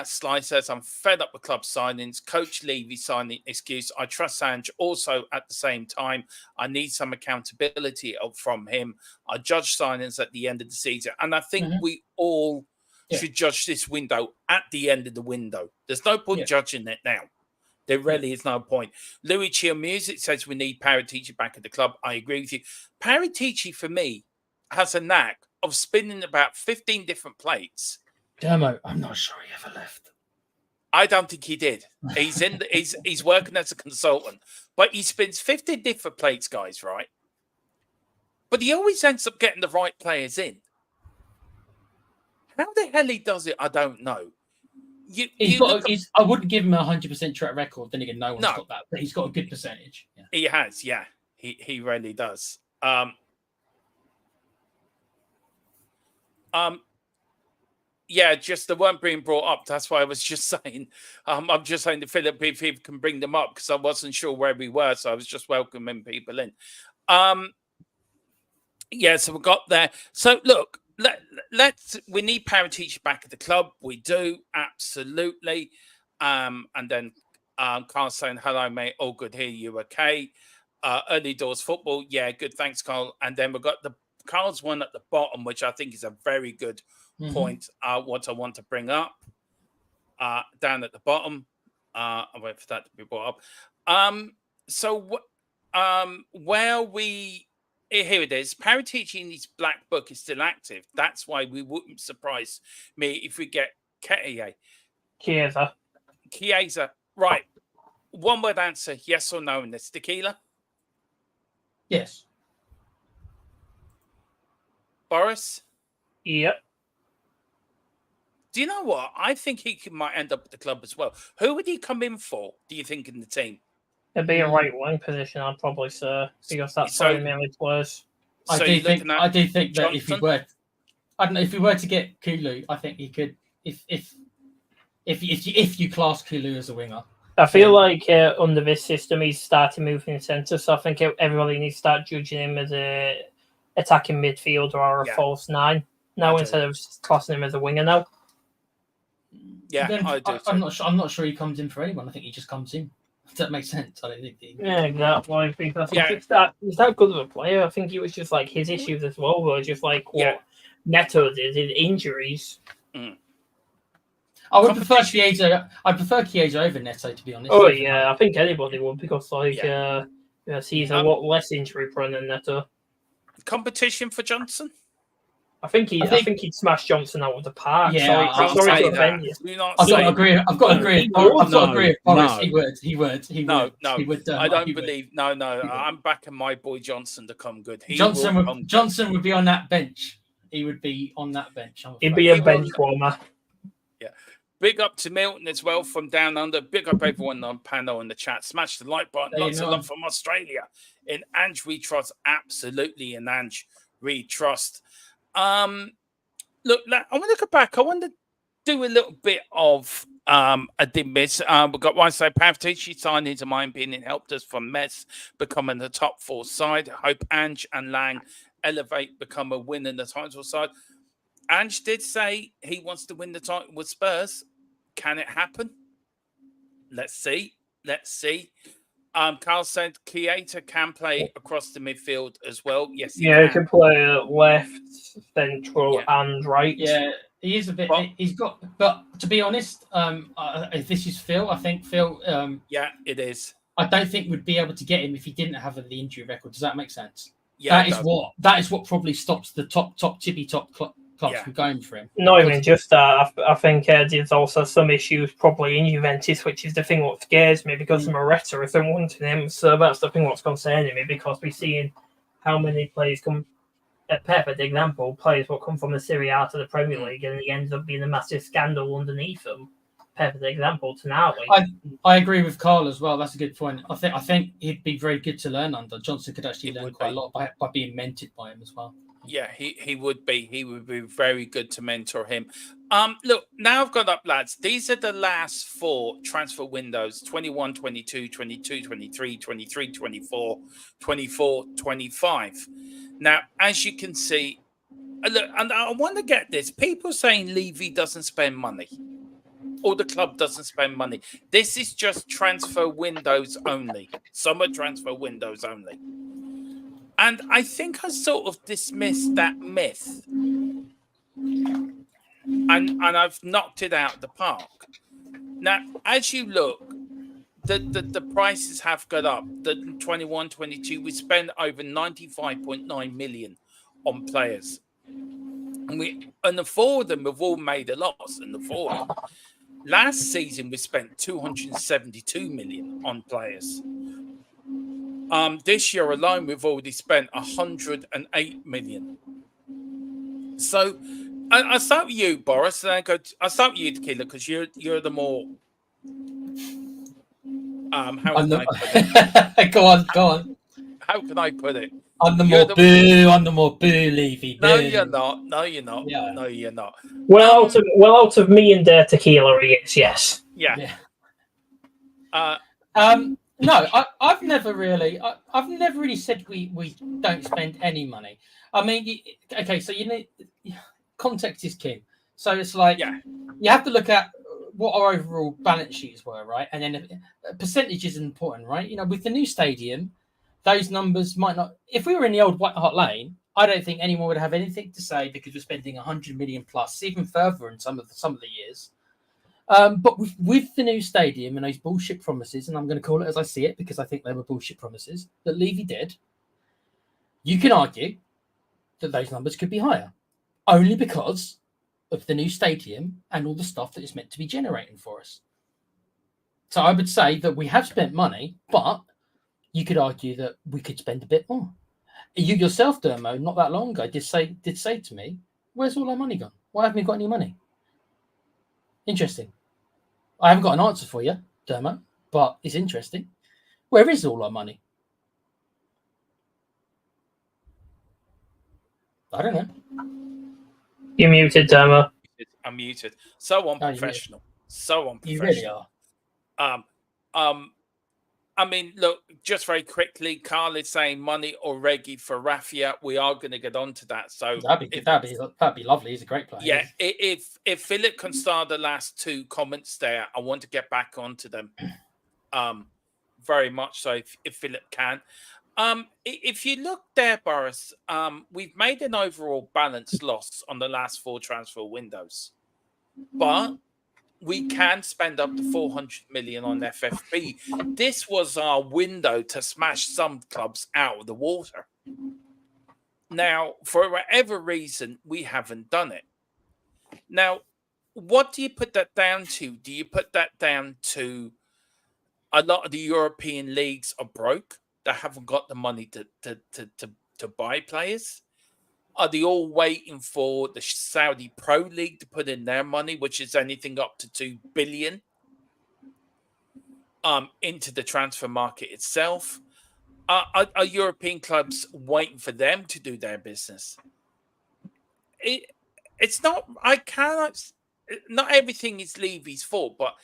Sly says, I'm fed up with club signings. Coach Levy signing excuse. I trust Ange. Also, at the same time, I need some accountability from him. I judge signings at the end of the season. And I think we all should judge this window at the end of the window. There's no point judging it now. There really is no point. Louis Chill Music says we need Paratici back at the club. I agree with you. Paratici, for me, has a knack of spinning about 15 different plates.
Dermo, I'm not sure he ever left.
I don't think he did. He's working as a consultant, but he spins 15 different plates, guys, right? But he always ends up getting the right players in. How the hell he does it, I don't know.
I wouldn't give him a 100% track record. Then again, no one's got that, but he's got a good percentage. Yeah.
He has, yeah. He really does. Yeah, just they weren't being brought up. That's why I was just saying. I'm just saying to Philip if he can bring them up because I wasn't sure where we were, so I was just welcoming people in. Yeah, so we got there. So look, we need Paratici back at the club. We do, absolutely. And then Carl saying, hello, mate. All good here. You okay? Early doors football. Yeah, good. Thanks, Carl. And then we've got Carl's one at the bottom, which I think is a very good point. What I want to bring up down at the bottom. I'll wait for that to be brought up. Here it is. Paratici in his black book is still active. That's why we wouldn't surprise me if we get
Chiesa.
Right. One word answer, yes or no in this. Tequila?
Yes.
Boris?
Yep.
Do you know what? I think he might end up at the club as well. Who would he come in for, do you think, in the team?
It'd be a right wing position, I'd probably say, because that's how he mainly plays.
I do think that if we were to get Kulu, I think he could. If you class Kulu as a winger,
I feel like under this system he's starting moving in centre, so I think everybody needs to start judging him as a attacking midfielder or a false nine now instead of classing him as a winger now.
Yeah, I do.
I'm not sure he comes in for anyone. I think he just comes in. If that makes sense. I don't think.
Yeah, exactly. I think he's that good of a player. I think it was just like his issues as well were just like what Neto did in injuries.
I would prefer Chiesa. I prefer Chiesa over Neto, to be honest.
Oh yeah, I think anybody would because he's a lot less injury prone than Neto.
Competition for Johnson.
I think he'd smash Johnson out of the park.
Yeah,
sorry to offend you.
I've got to agree. I've got to agree with Boris. He would.
No. I don't believe. No. I'm backing my boy Johnson to come good.
Johnson would be on that bench. He would be on that bench.
He'd be a bench warmer.
Yeah. Big up to Milton as well from down under. Big up everyone on panel in the chat. Smash the like button. Lots of love from Australia. In Ange we trust. Absolutely in Ange we trust. Look, I want to go back. I want to do a little bit of I did miss. We've got one side. Paratici signed into my opinion helped us from Metz becoming the top four side. Hope Ange and Lang elevate, become a win in the title side. Ange did say he wants to win the title with Spurs. Can it happen? Let's see. Carl said Chiesa can play across the midfield as well. Yes, he can play
left, central, and right.
Yeah, he is a bit. But to be honest, if this is Phil, I think Phil.
Yeah, it is.
I don't think we'd be able to get him if he didn't have the injury record. Does that make sense?
Yeah,
that is what probably stops the top clubs from going for him.
Not even just that. I think there's also some issues probably in Juventus, which is the thing what scares me because Moretta isn't wanting him. So that's the thing what's concerning me because we're seeing how many players come. A perfect example, players will come from the Serie A to the Premier League and it ends up being a massive scandal underneath them. Perfect example, Tonali.
I agree with Carl as well. That's a good point. I think he'd be very good to learn under. Johnson could actually learn quite a lot by being mentored by him as well.
Yeah, he would be. He would be very good to mentor him. Look, now I've got up, lads. These are the last 4 transfer windows: 21, 22, 22, 23, 23, 24, 24, 25. Now, as you can see, look, and I want to get this. People saying Levy doesn't spend money, or the club doesn't spend money. This is just transfer windows only. Summer transfer windows only. And I think I sort of dismissed that myth. And I've knocked it out the park. Now, as you look, the prices have got up. The 21, 22, we spent over 95.9 million on players. And the 4 of them have all made a loss. And the 4 of them. Last season, we spent 272 million on players. This year alone, we've already spent 108 million. So I'll start with you, Boris, and I'll start with you, Tequila, because you're the more how can I put it?
Go on.
How can I put it?
I'm the more boo, Levy.
No,
boo.
you're not. No, you're not.
Yeah.
No, you're not.
Well, out of me and Tequila, yes.
Yeah.
No, I've never really said we don't spend any money. I mean, okay, so you need context is king. So it's like you have to look at what our overall balance sheets were, right? And then percentage is important, right? You know, with the new stadium, those numbers might not. If we were in the old White Hart Lane, I don't think anyone would have anything to say because we're spending 100 million plus, even further in some of the years. But with the new stadium and those bullshit promises, and I'm going to call it as I see it because I think they were bullshit promises that Levy did, you can argue that those numbers could be higher, only because of the new stadium and all the stuff that it's meant to be generating for us. So I would say that we have spent money, but you could argue that we could spend a bit more. You yourself, Dermo, not that long ago, did say to me, "Where's all our money gone? Why haven't we got any money?" Interesting. I haven't got an answer for you, Dermo, but it's interesting. Where is all our money? I don't know.
You're muted, Dermo.
I'm muted. So unprofessional. So unprofessional.
You really are.
I mean, look, just very quickly, Carl is saying money or Reggie for Raffia. We are going to get onto that. So
that'd be lovely. He's a great player.
Yeah, if Philip can start the last 2 comments there, I want to get back onto them. Very much so, if Philip can. If you look there, Boris, we've made an overall balance loss on the last 4 transfer windows, but we can spend up to 400 million on FFP. This was our window to smash some clubs out of the water. Now, for whatever reason, we haven't done it. Now, what do you put that down to? Do you put that down to a lot of the European leagues are broke? They haven't got the money to buy players? Are they all waiting for the Saudi Pro League to put in their money, which is anything up to 2 billion, into the transfer market itself? Are European clubs waiting for them to do their business? It's not. I cannot. Not everything is Levy's fault, but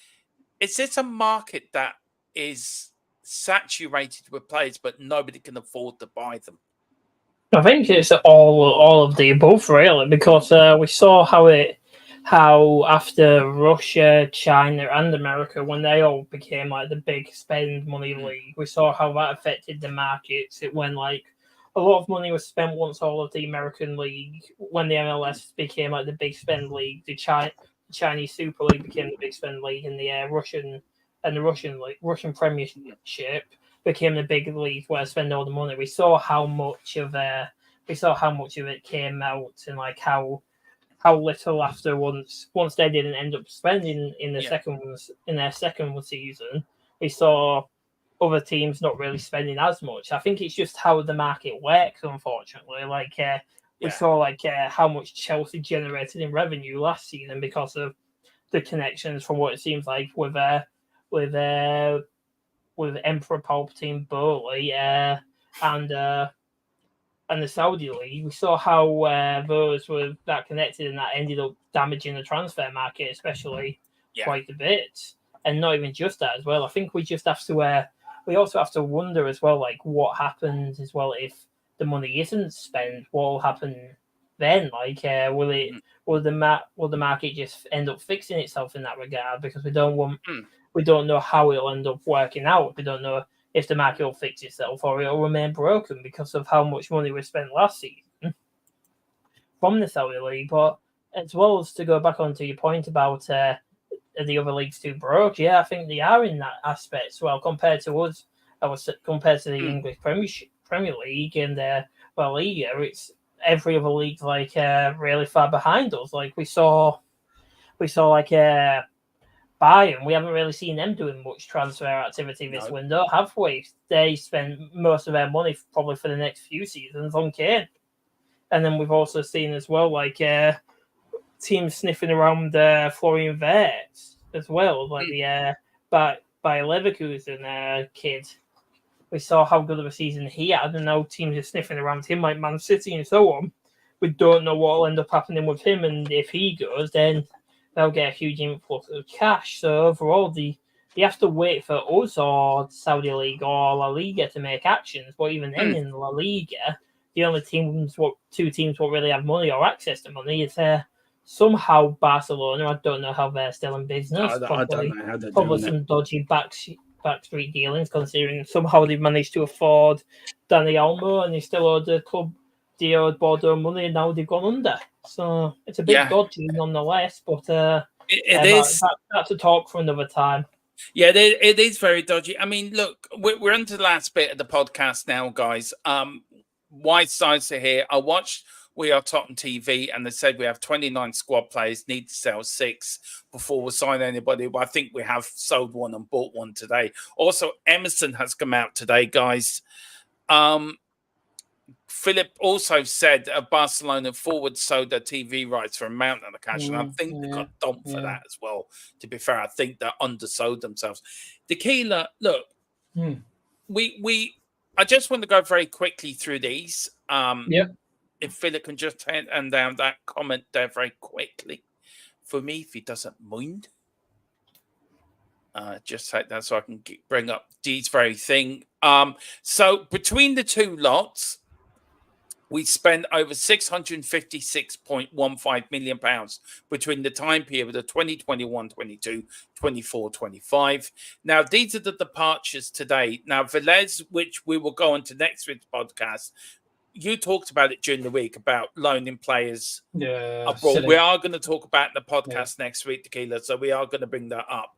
it's just a market that is saturated with players, but nobody can afford to buy them.
I think it's all of the above, really, because we saw how after Russia, China, and America, when they all became like the big spend money league, we saw how that affected the markets. It went like a lot of money was spent once all of the American league, when the MLS became like the big spend league, the Chinese Super League became the big spend league, and the Russian Premiership became the big league where I spend all the money. We saw how much of it came out, and like how little after once they didn't end up spending in their second season. We saw other teams not really spending as much. I think it's just how the market works, unfortunately. We saw how much Chelsea generated in revenue last season because of the connections, from what it seems like, with Emperor Palpatine Burley and and the Saudi league, we saw how those were that connected, and that ended up damaging the transfer market, especially quite a bit. And not even just that as well. I think we just have to we also have to wonder as well, like what happens as well if the money isn't spent. What will happen then? Like, will the market just end up fixing itself in that regard? Because we don't know how it'll end up working out. We don't know if the market will fix itself or it'll remain broken because of how much money we spent last season from the Saudi League. But as well as to go back onto your point about the other leagues too broke, yeah, I think they are in that aspect. Well, compared to us, compared to the English Premier League and La Liga, it's every other league like really far behind us. Like we saw like Bayern, we haven't really seen them doing much transfer activity this window, have we? They spend most of their money probably for the next few seasons on Kane. And then we've also seen as well like teams sniffing around Florian Wirtz as well, like the by Leverkusen kid. We saw how good of a season he had, and now teams are sniffing around him like Man City and so on. We don't know what will end up happening with him, and if he goes, then they'll get a huge influx of cash. So overall, they have to wait for us or the Saudi League or La Liga to make actions. But even then, in La Liga, the only two teams will really have money or access to money is somehow Barcelona. I don't know how they're still in business.
I don't know how they're
probably
doing
some dodgy backstreet dealings, considering somehow they've managed to afford Dani Olmo and they still owe the club DIER Bordeaux money, and now they've gone under. So it's a bit dodgy nonetheless, but
it is.
That's a talk for another time.
Yeah, it is very dodgy. I mean, look, we're into the last bit of the podcast now, guys. Wide sides are here. I watched We Are Tottenham TV, and they said we have 29 squad players, need to sell 6 before we sign anybody. But I think we have sold 1 and bought 1 today. Also, Emerson has come out today, guys. Philip also said Barcelona forward sold their TV rights for a mountain of cash, and I think they got dumped for that as well. To be fair, I think they undersold themselves. Tequila, look, I just want to go very quickly through these. If Philip can just hand down that comment there very quickly for me, if he doesn't mind. Just take that so I can bring up these very thing. So between the two lots, we spent over £656.15 million between the time period of 2021-22, 24-25. Now, these are the departures today. Now, Velez, which we will go on to next week's podcast, you talked about it during the week about loaning players abroad. Silly. We are going to talk about the podcast next week, Tequila, so we are going to bring that up.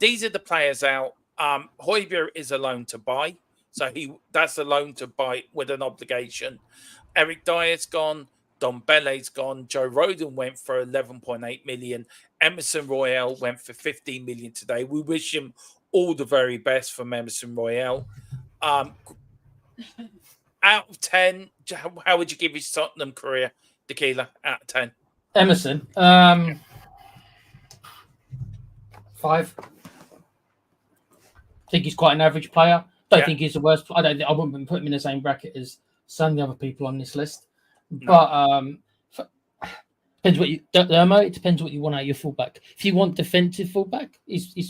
These are the players out. Højbjerg is a loan to buy. So that's a loan to buy with an obligation. Eric Dyer's gone. Dombele's gone. Joe Rodon went for 11.8 million. Emerson Royale went for 15 million today. We wish him all the very best from Emerson Royale. Out of 10, how would you give his Tottenham career, Tequila, out of 10?
Emerson, 5. I think he's quite an average player. Don't think he's the worst. I wouldn't put him in the same bracket as some of the other people on this list. But depends what you Dermo. It depends what you want out of your fullback. If you want defensive fullback, he's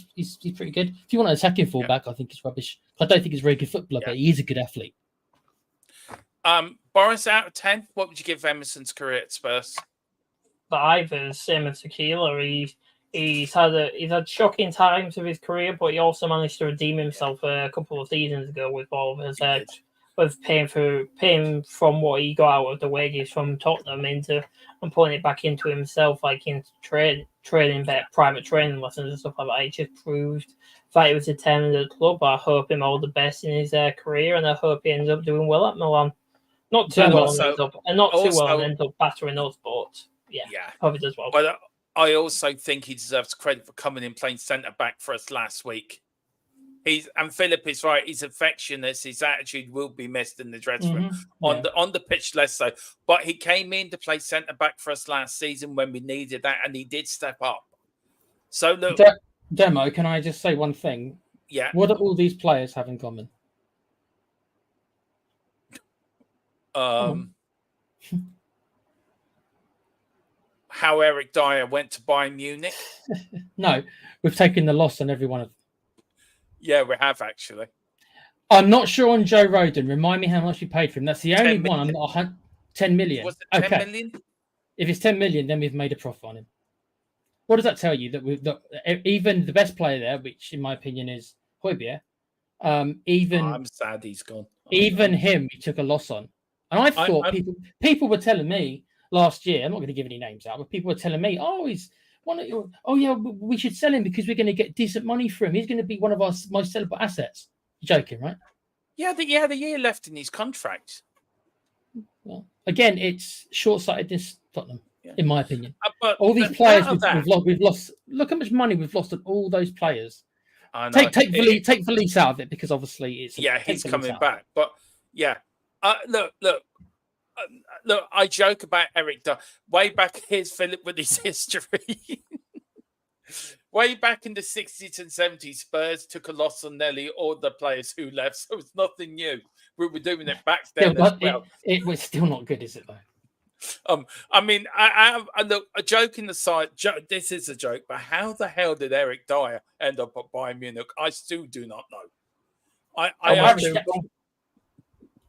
pretty good. If you want an attacking fullback, I think it's rubbish. I don't think he's a very good footballer, but he is a good athlete.
Boris, out of 10, what would you give Emerson's career at Spurs?
5, is same as Tequila. He's had shocking times of his career, but he also managed to redeem himself a couple of seasons ago with all of his with paying from what he got out of the wages from Tottenham and putting it back into himself, like into training better private training lessons and stuff like that. It just proved that he was determined at the club. I hope him all the best in his career, and I hope he ends up doing well at Milan. Not too well and ends up battering us, but hope he does well.
But I also think he deserves credit for coming in playing centre back for us last week. And Philip is right. His affectionate, his attitude will be missed in the dressing room. On the pitch, less so. But he came in to play centre back for us last season when we needed that, and he did step up. So look,
Demo, can I just say one thing?
Yeah.
What do all these players have in common?
How Eric Dyer went to Bayern Munich.
No, we've taken the loss on every one of them.
Yeah, we have actually.
I'm not sure on Joe Roden. Remind me how much you paid for him. That's the only one. I'm not 10 million.
Was it 10 million?
If it's 10 million, then we've made a profit on him. What does that tell you? That even the best player there, which in my opinion is Højbjerg,
I'm sad he's gone.
Even him, he took a loss on. And I thought people were telling me last year. I'm not going to give any names out, but people were telling me, "Oh, he's one of your. Oh yeah, we should sell him because we're going to get decent money for him. He's going to be one of our most sellable assets." You're joking, right?
Yeah, the year left in his contract.
Well, again, it's short-sightedness, Tottenham, in my opinion.
But
all these players we've lost. Look how much money we've lost on all those players.
I know.
Take Felice out of it because obviously it's
he's coming back. But yeah, look. I joke about Eric Dyer. Way back, here's Philip with his history. Way back in the 60s and 70s, Spurs took a loss on nearly all the players who left, so it's nothing new. We were doing it back then as well.
It was still not good, is it though?
I mean, I look, a joke in the side. This is a joke, but how the hell did Eric Dyer end up at Bayern Munich? I still do not know.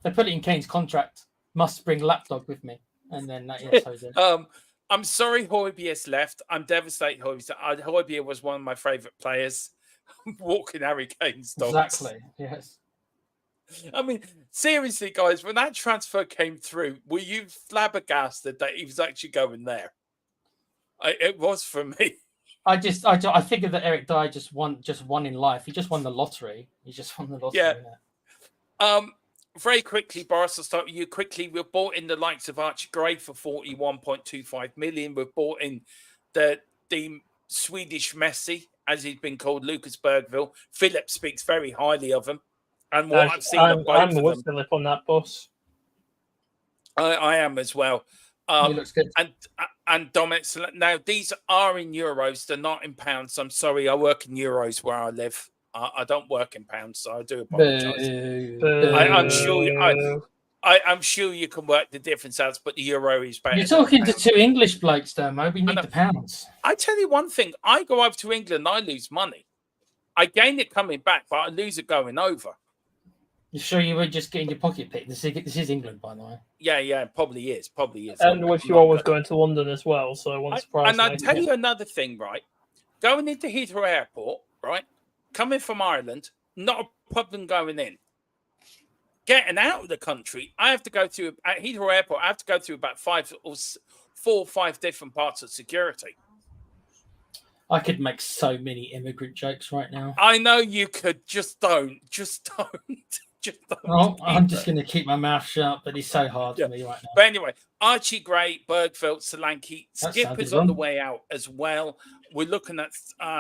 They put it in Kane's contract. Must bring lapdog with me, and then
I'm sorry Højbjerg's left. I'm devastated. Højbjerg was one of my favourite players. Walking Harry Kane's dogs.
Exactly. Yes.
I mean, seriously, guys, when that transfer came through, were you flabbergasted that he was actually going there? It was for me.
I figured that Eric Dyer just won in life. He just won the lottery.
Yeah. Very quickly, Boris, I'll start with you quickly. We've bought in the likes of Archie Gray for 41.25 million. We've bought in the Swedish Messi, as he's been called, Lucas Bergvall. Philip speaks very highly of him. And what I've seen of both
I'm with Philip on that bus.
I am as well.
He looks good.
And Dominic, now these are in euros. They're not in pounds. I'm sorry. I work in euros where I live. I don't work in pounds, so I do apologise. I'm sure you can work the difference out, but the euro is better.
You're talking to two English blokes, though, Mo. We need the pounds.
I tell you one thing: I go over to England, I lose money. I gain it coming back, but I lose it going over.
You sure you were just getting your pocket picked? This is England, by the way.
Yeah, probably is.
And with you always going to London as well, so I wasn't surprised.
And I tell you another thing, right? Going into Heathrow Airport, right? Coming from Ireland, not a problem going in. Getting out of the country, I have to go through at Heathrow Airport. I have to go through about 4 or 5 different parts of security.
I could make so many immigrant jokes right now.
I know you could. Just don't.
Oh, I'm just going to keep my mouth shut, but it's so hard for me right now.
But anyway, Archie Gray, Bergvall, Solanke, Skipper's on the way out as well. We're looking at,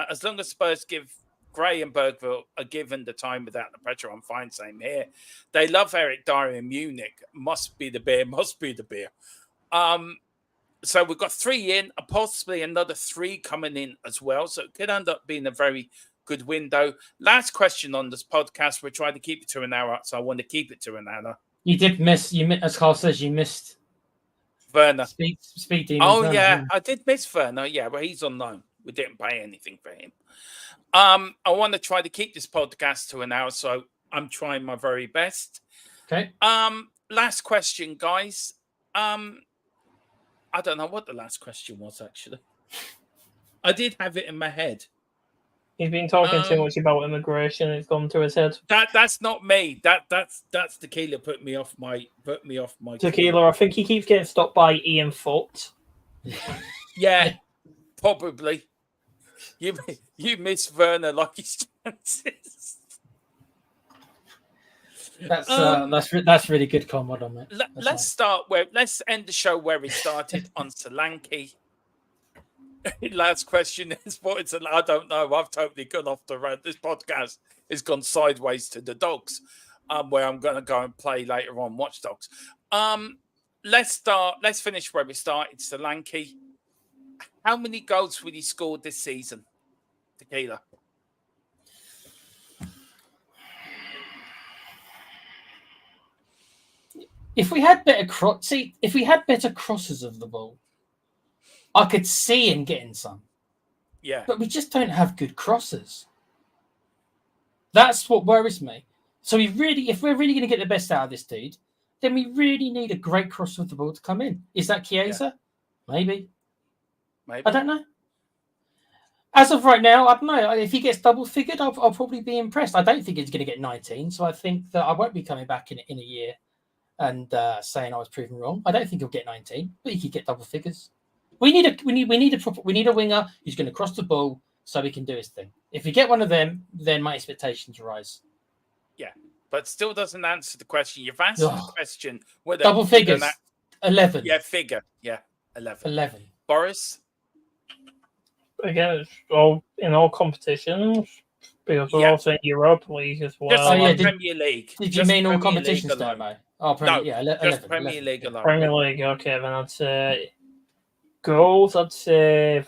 as long as Spurs give Gray and Bergvall are given the time without the pressure, I'm fine. Same here. They love Eric Dyer in Munich. Must be the beer. So we've got 3 in, possibly another 3 coming in as well. So it could end up being a very good window. Last question on this podcast. We're trying to keep it to an hour, so I want to keep it to an hour.
You did miss, as Carl says, you missed
Werner.
Speed Demon.
Oh, Werner, yeah. I did miss Werner. Yeah, but he's unknown. We didn't pay anything for him. I want to try to keep this podcast to an hour, so I'm trying my very best.
Okay.
Last question, guys. I don't know what the last question was, actually. I did have it in my head.
He's been talking too much about immigration. It's gone to his head.
That's not me. That's Tequila put me off my.
Tequila. I think he keeps getting stopped by Ian Foot.
Yeah, probably. You miss Werner like his chances.
That's really good comment on it.
Let's end the show where we started on Solanke. Last question is I don't know. I've totally gone off the road. This podcast has gone sideways to the dogs, where I'm going to go and play later on Watch Dogs. Let's finish where we started. Solanke. How many goals will he score this season? Tequila.
If we had better if we had better crosses of the ball, I could see him getting some.
Yeah.
But we just don't have good crosses. That's what worries me. So if we're really going to get the best out of this dude, then we really need a great cross of the ball to come in. Is that Chiesa? Yeah. Maybe. I don't know. As of right now, I don't know. If he gets double figured, I'll probably be impressed. I don't think he's going to get 19, so I think that I won't be coming back in a year and saying I was proven wrong. I don't think he'll get 19, but he could get double figures. We need a winger who's going to cross the ball so he can do his thing. If we get one of them, then my expectations rise.
Yeah, but still doesn't answer the question. You've answered the question.
Double figures. 11.
Yeah, figure. Yeah, 11.
11.
Boris?
Again, it's all in all competitions because we're also in Europa League as well.
Just Premier League.
Did you mean all competitions, Damo? Oh,
no,
yeah,
11. Premier League alone.
Premier League, okay, then I'd say goals, I'd say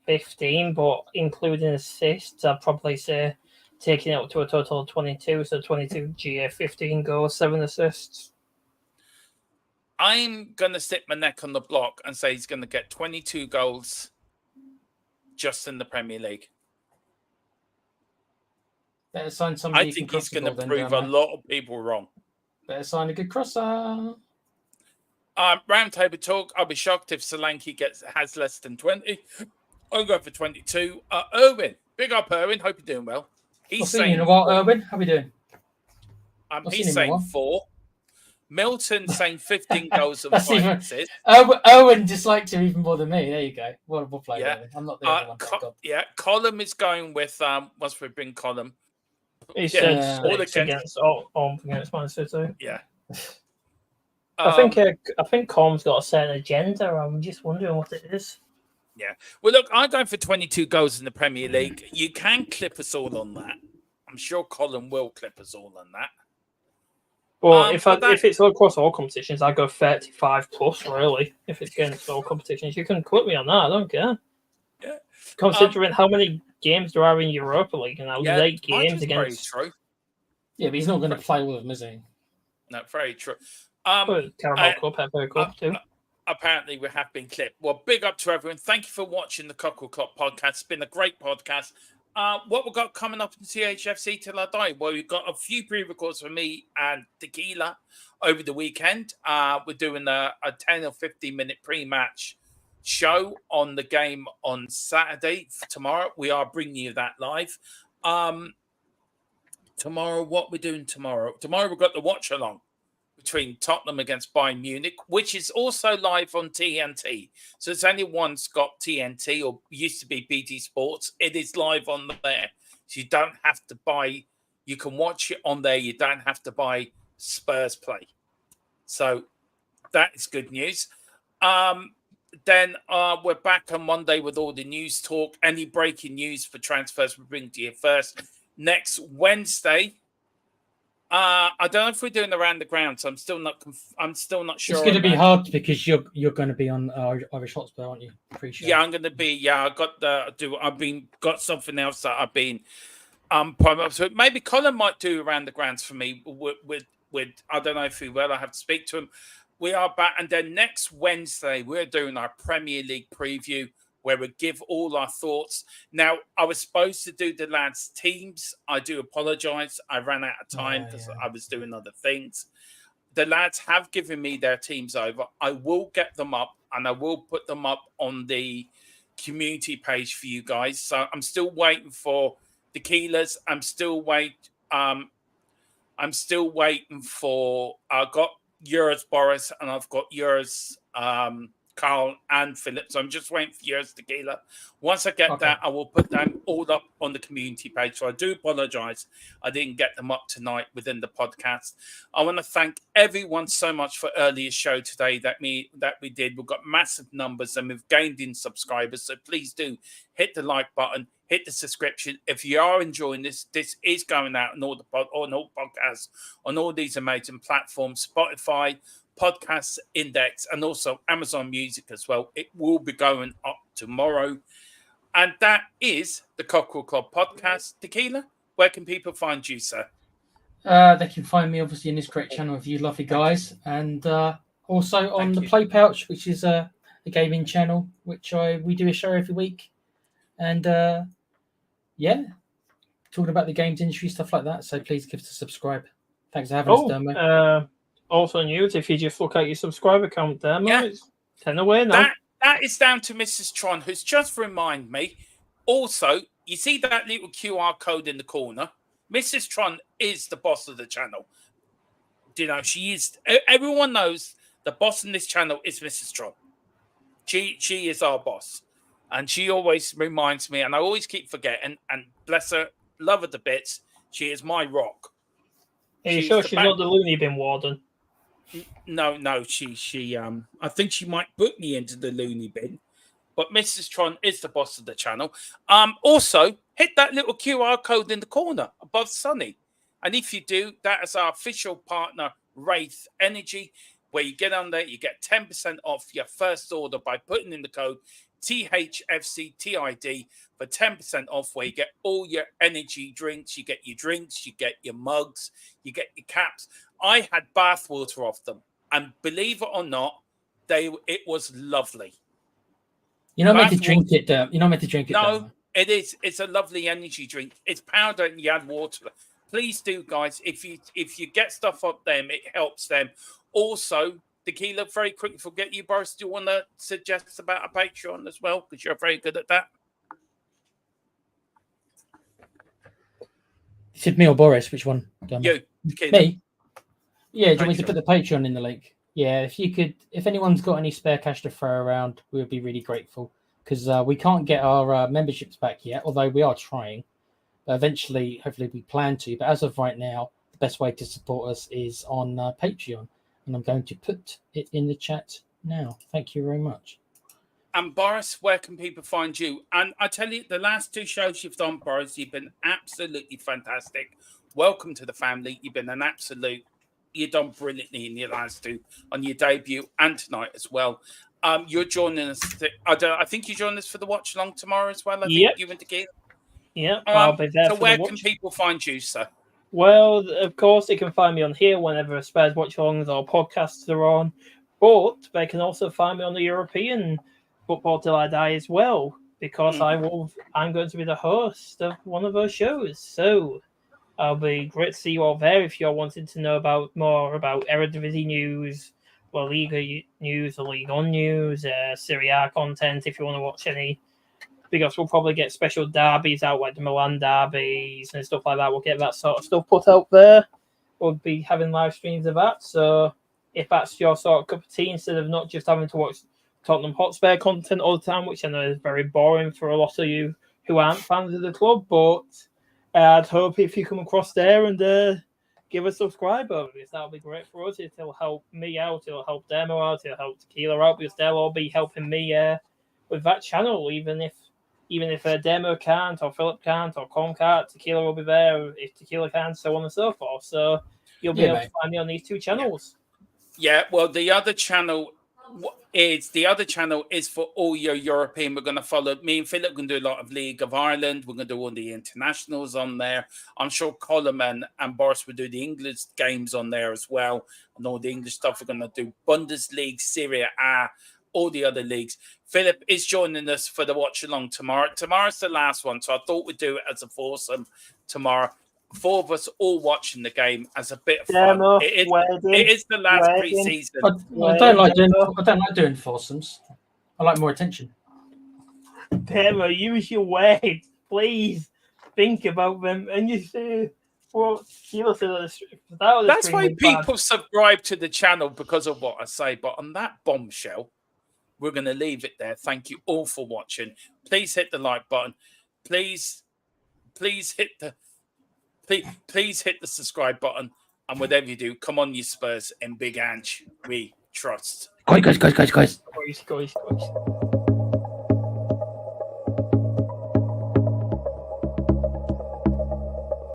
15, but including assists, I'd probably say taking it up to a total of 22, so 22 GA, 15 goals, 7 assists.
I'm going to stick my neck on the block and say he's going to get 22 goals just in the Premier League.
Better sign somebody.
I think he's going to prove a lot of people wrong.
Better sign a good crosser.
Round table talk. I'll be shocked if Solanke has less than 20. I'll go for 22. Erwin, big up, Erwin. Hope you're doing well.
He's saying, you know what, Erwin? How we doing?
He's saying 4. Milton saying 15 goals and 5 assists.
Owen disliked him even more than me. There you go. Wonderful play. Yeah. I'm not the only one.
Column is going with once we bring Column.
He said all against Man City.
Yeah.
I think Column's got a certain agenda. I'm just wondering what it is.
Yeah. Well, look, I'm going for 22 goals in the Premier League. You can clip us all on that. I'm sure Colin will clip us all on that.
Well, if it's across all competitions, I go 35 plus, really. If it's against all competitions, you can quote me on that. I don't care.
Yeah.
Considering how many games there are in Europa League, and that was 8 games against.
Very true.
Yeah, but he's not going to play with them, is he?
No, very true.
Carabao Cup, FA Cup too.
Apparently, we have been clipped. Well, big up to everyone. Thank you for watching the Cockerel Club podcast. It's been a great podcast. What we've got coming up in CHFC till I die? Well, we've got a few pre-records for me and Tequila over the weekend. We're doing a 10 or 15-minute pre-match show on the game on Saturday. Tomorrow, we are bringing you that live. Tomorrow, what we're doing tomorrow? Tomorrow, we've got the watch-along between Tottenham against Bayern Munich, which is also live on TNT. So it's anyone's got TNT or used to be BT Sports. It is live on there. So you don't have to buy. You can watch it on there. You don't have to buy Spurs play. So that is good news. Then we're back on Monday with all the news talk. Any breaking news for transfers we'll bring to you first. Next Wednesday, I don't know if we're doing around the ground, so I'm still not sure.
It's going to be hard because you're going to be on Irish Hotspur, aren't you? Pretty sure.
Yeah, I'm going to be. Yeah, got something else that I've been so maybe Colin might do around the grounds for me with I don't know if he will. I have to speak to him. We are back, and then next Wednesday we're doing our Premier League preview, where we give all our thoughts. Now, I was supposed to do the lads' teams. I do apologise. I ran out of time because I was doing other things. The lads have given me their teams over. I will get them up, and I will put them up on the community page for you guys. So I'm still waiting for the Keelers. I'm still waiting for. I've got yours, Boris, and I've got yours, Carl and Philip. So I'm just waiting for yours, Tequila. Once I get that, I will put them all up on the community page. So I do apologize. I didn't get them up tonight within the podcast. I want to thank everyone so much for earlier show today that we did. We've got massive numbers and we've gained in subscribers. So please do hit the like button, hit the subscription. If you are enjoying this is going out on all podcasts, on all these amazing platforms, Spotify, Podcast Index, and also Amazon Music as well. It will be going up tomorrow. And that is the Cockerel Club podcast. Tequila, where can people find you, sir?
They can find me obviously in this great channel with you lovely guys, and also on the Play Pouch, which is a gaming channel, which we do a show every week, and talking about the games industry, stuff like that. So please give us a subscribe. Thanks for having us, Dermo.
Also news, if you just look at your subscriber count, Dermo, it's 10 away now.
That is down to Mrs. Tron, who's just reminded me. Also, you see that little QR code in the corner? Mrs. Tron is the boss of the channel. You know, she is. Everyone knows the boss in this channel is Mrs. Tron. She is our boss. And she always reminds me, and I always keep forgetting, and bless her, love her to bits, she is my rock.
Are you sure she's not the loony bin warden?
No, she I think she might put me into the loony bin, but Mrs. Tron is the boss of the channel. Also, hit that little QR code in the corner above Sunny, and if you do, that is our official partner, Wraith Energy, where you get on there, you get 10% off your first order by putting in the code THFCTID for 10% off, where you get all your energy drinks, you get your mugs, you get your caps. I had bath water off them, and believe it or not, it was lovely.
You're not meant to drink it, You're not meant to drink it.
No, it is. It's a lovely energy drink. It's powder and you add water. Please do, guys. If you get stuff up them, it helps them. Also, Tequila, very quickly, forget you, Boris. Do you want to suggest about a Patreon as well? Because you're very good at that.
You said me or Boris? Which one?
You, Tequila.
Me? Yeah, do you want me to put the Patreon in the link? Yeah, if you could, if anyone's got any spare cash to throw around, we would be really grateful, because we can't get our memberships back yet, although we are trying. Eventually, hopefully we plan to, but as of right now, the best way to support us is on Patreon, and I'm going to put it in the chat now. Thank you very much.
And Boris, where can people find you? And I tell you, the last 2 shows you've done, Boris, you've been absolutely fantastic. Welcome to the family. You've been an absolute... You've done brilliantly in your last 2 on your debut and tonight as well. You're joining us. I think you join us for the watch along tomorrow as well. I think you and Tequila.
Yeah, I'll be there.
So where can people find you, sir?
Well, of course, they can find me on here whenever Spurs watch alongs or podcasts are on. But they can also find me on the European Football Till I Die as well, because I'm going to be the host of one of those shows. So I'll be great to see you all there if you're wanting to know more about Eredivisie news, La Liga news, or Ligue 1 news, Serie A content. If you want to watch any, because we'll probably get special derbies out, like the Milan derbies and stuff like that. We'll get that sort of stuff put out there. We'll be having live streams of that. So if that's your sort of cup of tea, instead of not just having to watch Tottenham Hotspur content all the time, which I know is very boring for a lot of you who aren't fans of the club, but I'd hope if you come across there and give a subscribe over this, that'll be great for us. It'll help me out, it'll help Demo out, it'll help Tequila out, because they'll all be helping me with that channel. Even if Demo can't, or Philip can't, or Com can't, Tequila will be there. If Tequila can't, so on and so forth. So you'll be able to find me on these 2 channels.
Yeah, well, the other channel is for all your European. We're going to follow. Me and Philip are going to do a lot of League of Ireland. We're going to do all the internationals on there. I'm sure Colin and Boris will do the English games on there as well, and all the English stuff. We're going to do Bundesliga, Serie A, all the other leagues. Philip is joining us for the watch along tomorrow. Tomorrow's the last one, so I thought we'd do it as a foursome tomorrow. 4 of us all watching the game as a bit of fun. It is the last pre-season.
I don't like doing foursomes. I like more attention.
Demo, use your words, please. Think about them, and you say, "Well,
that's why people subscribe to the channel, because of what I say." But on that bombshell, we're going to leave it there. Thank you all for watching. Please hit the like button. Please hit the subscribe button. And whatever you do, come on, you Spurs and Big Ange. We trust.
Guys.
Guys.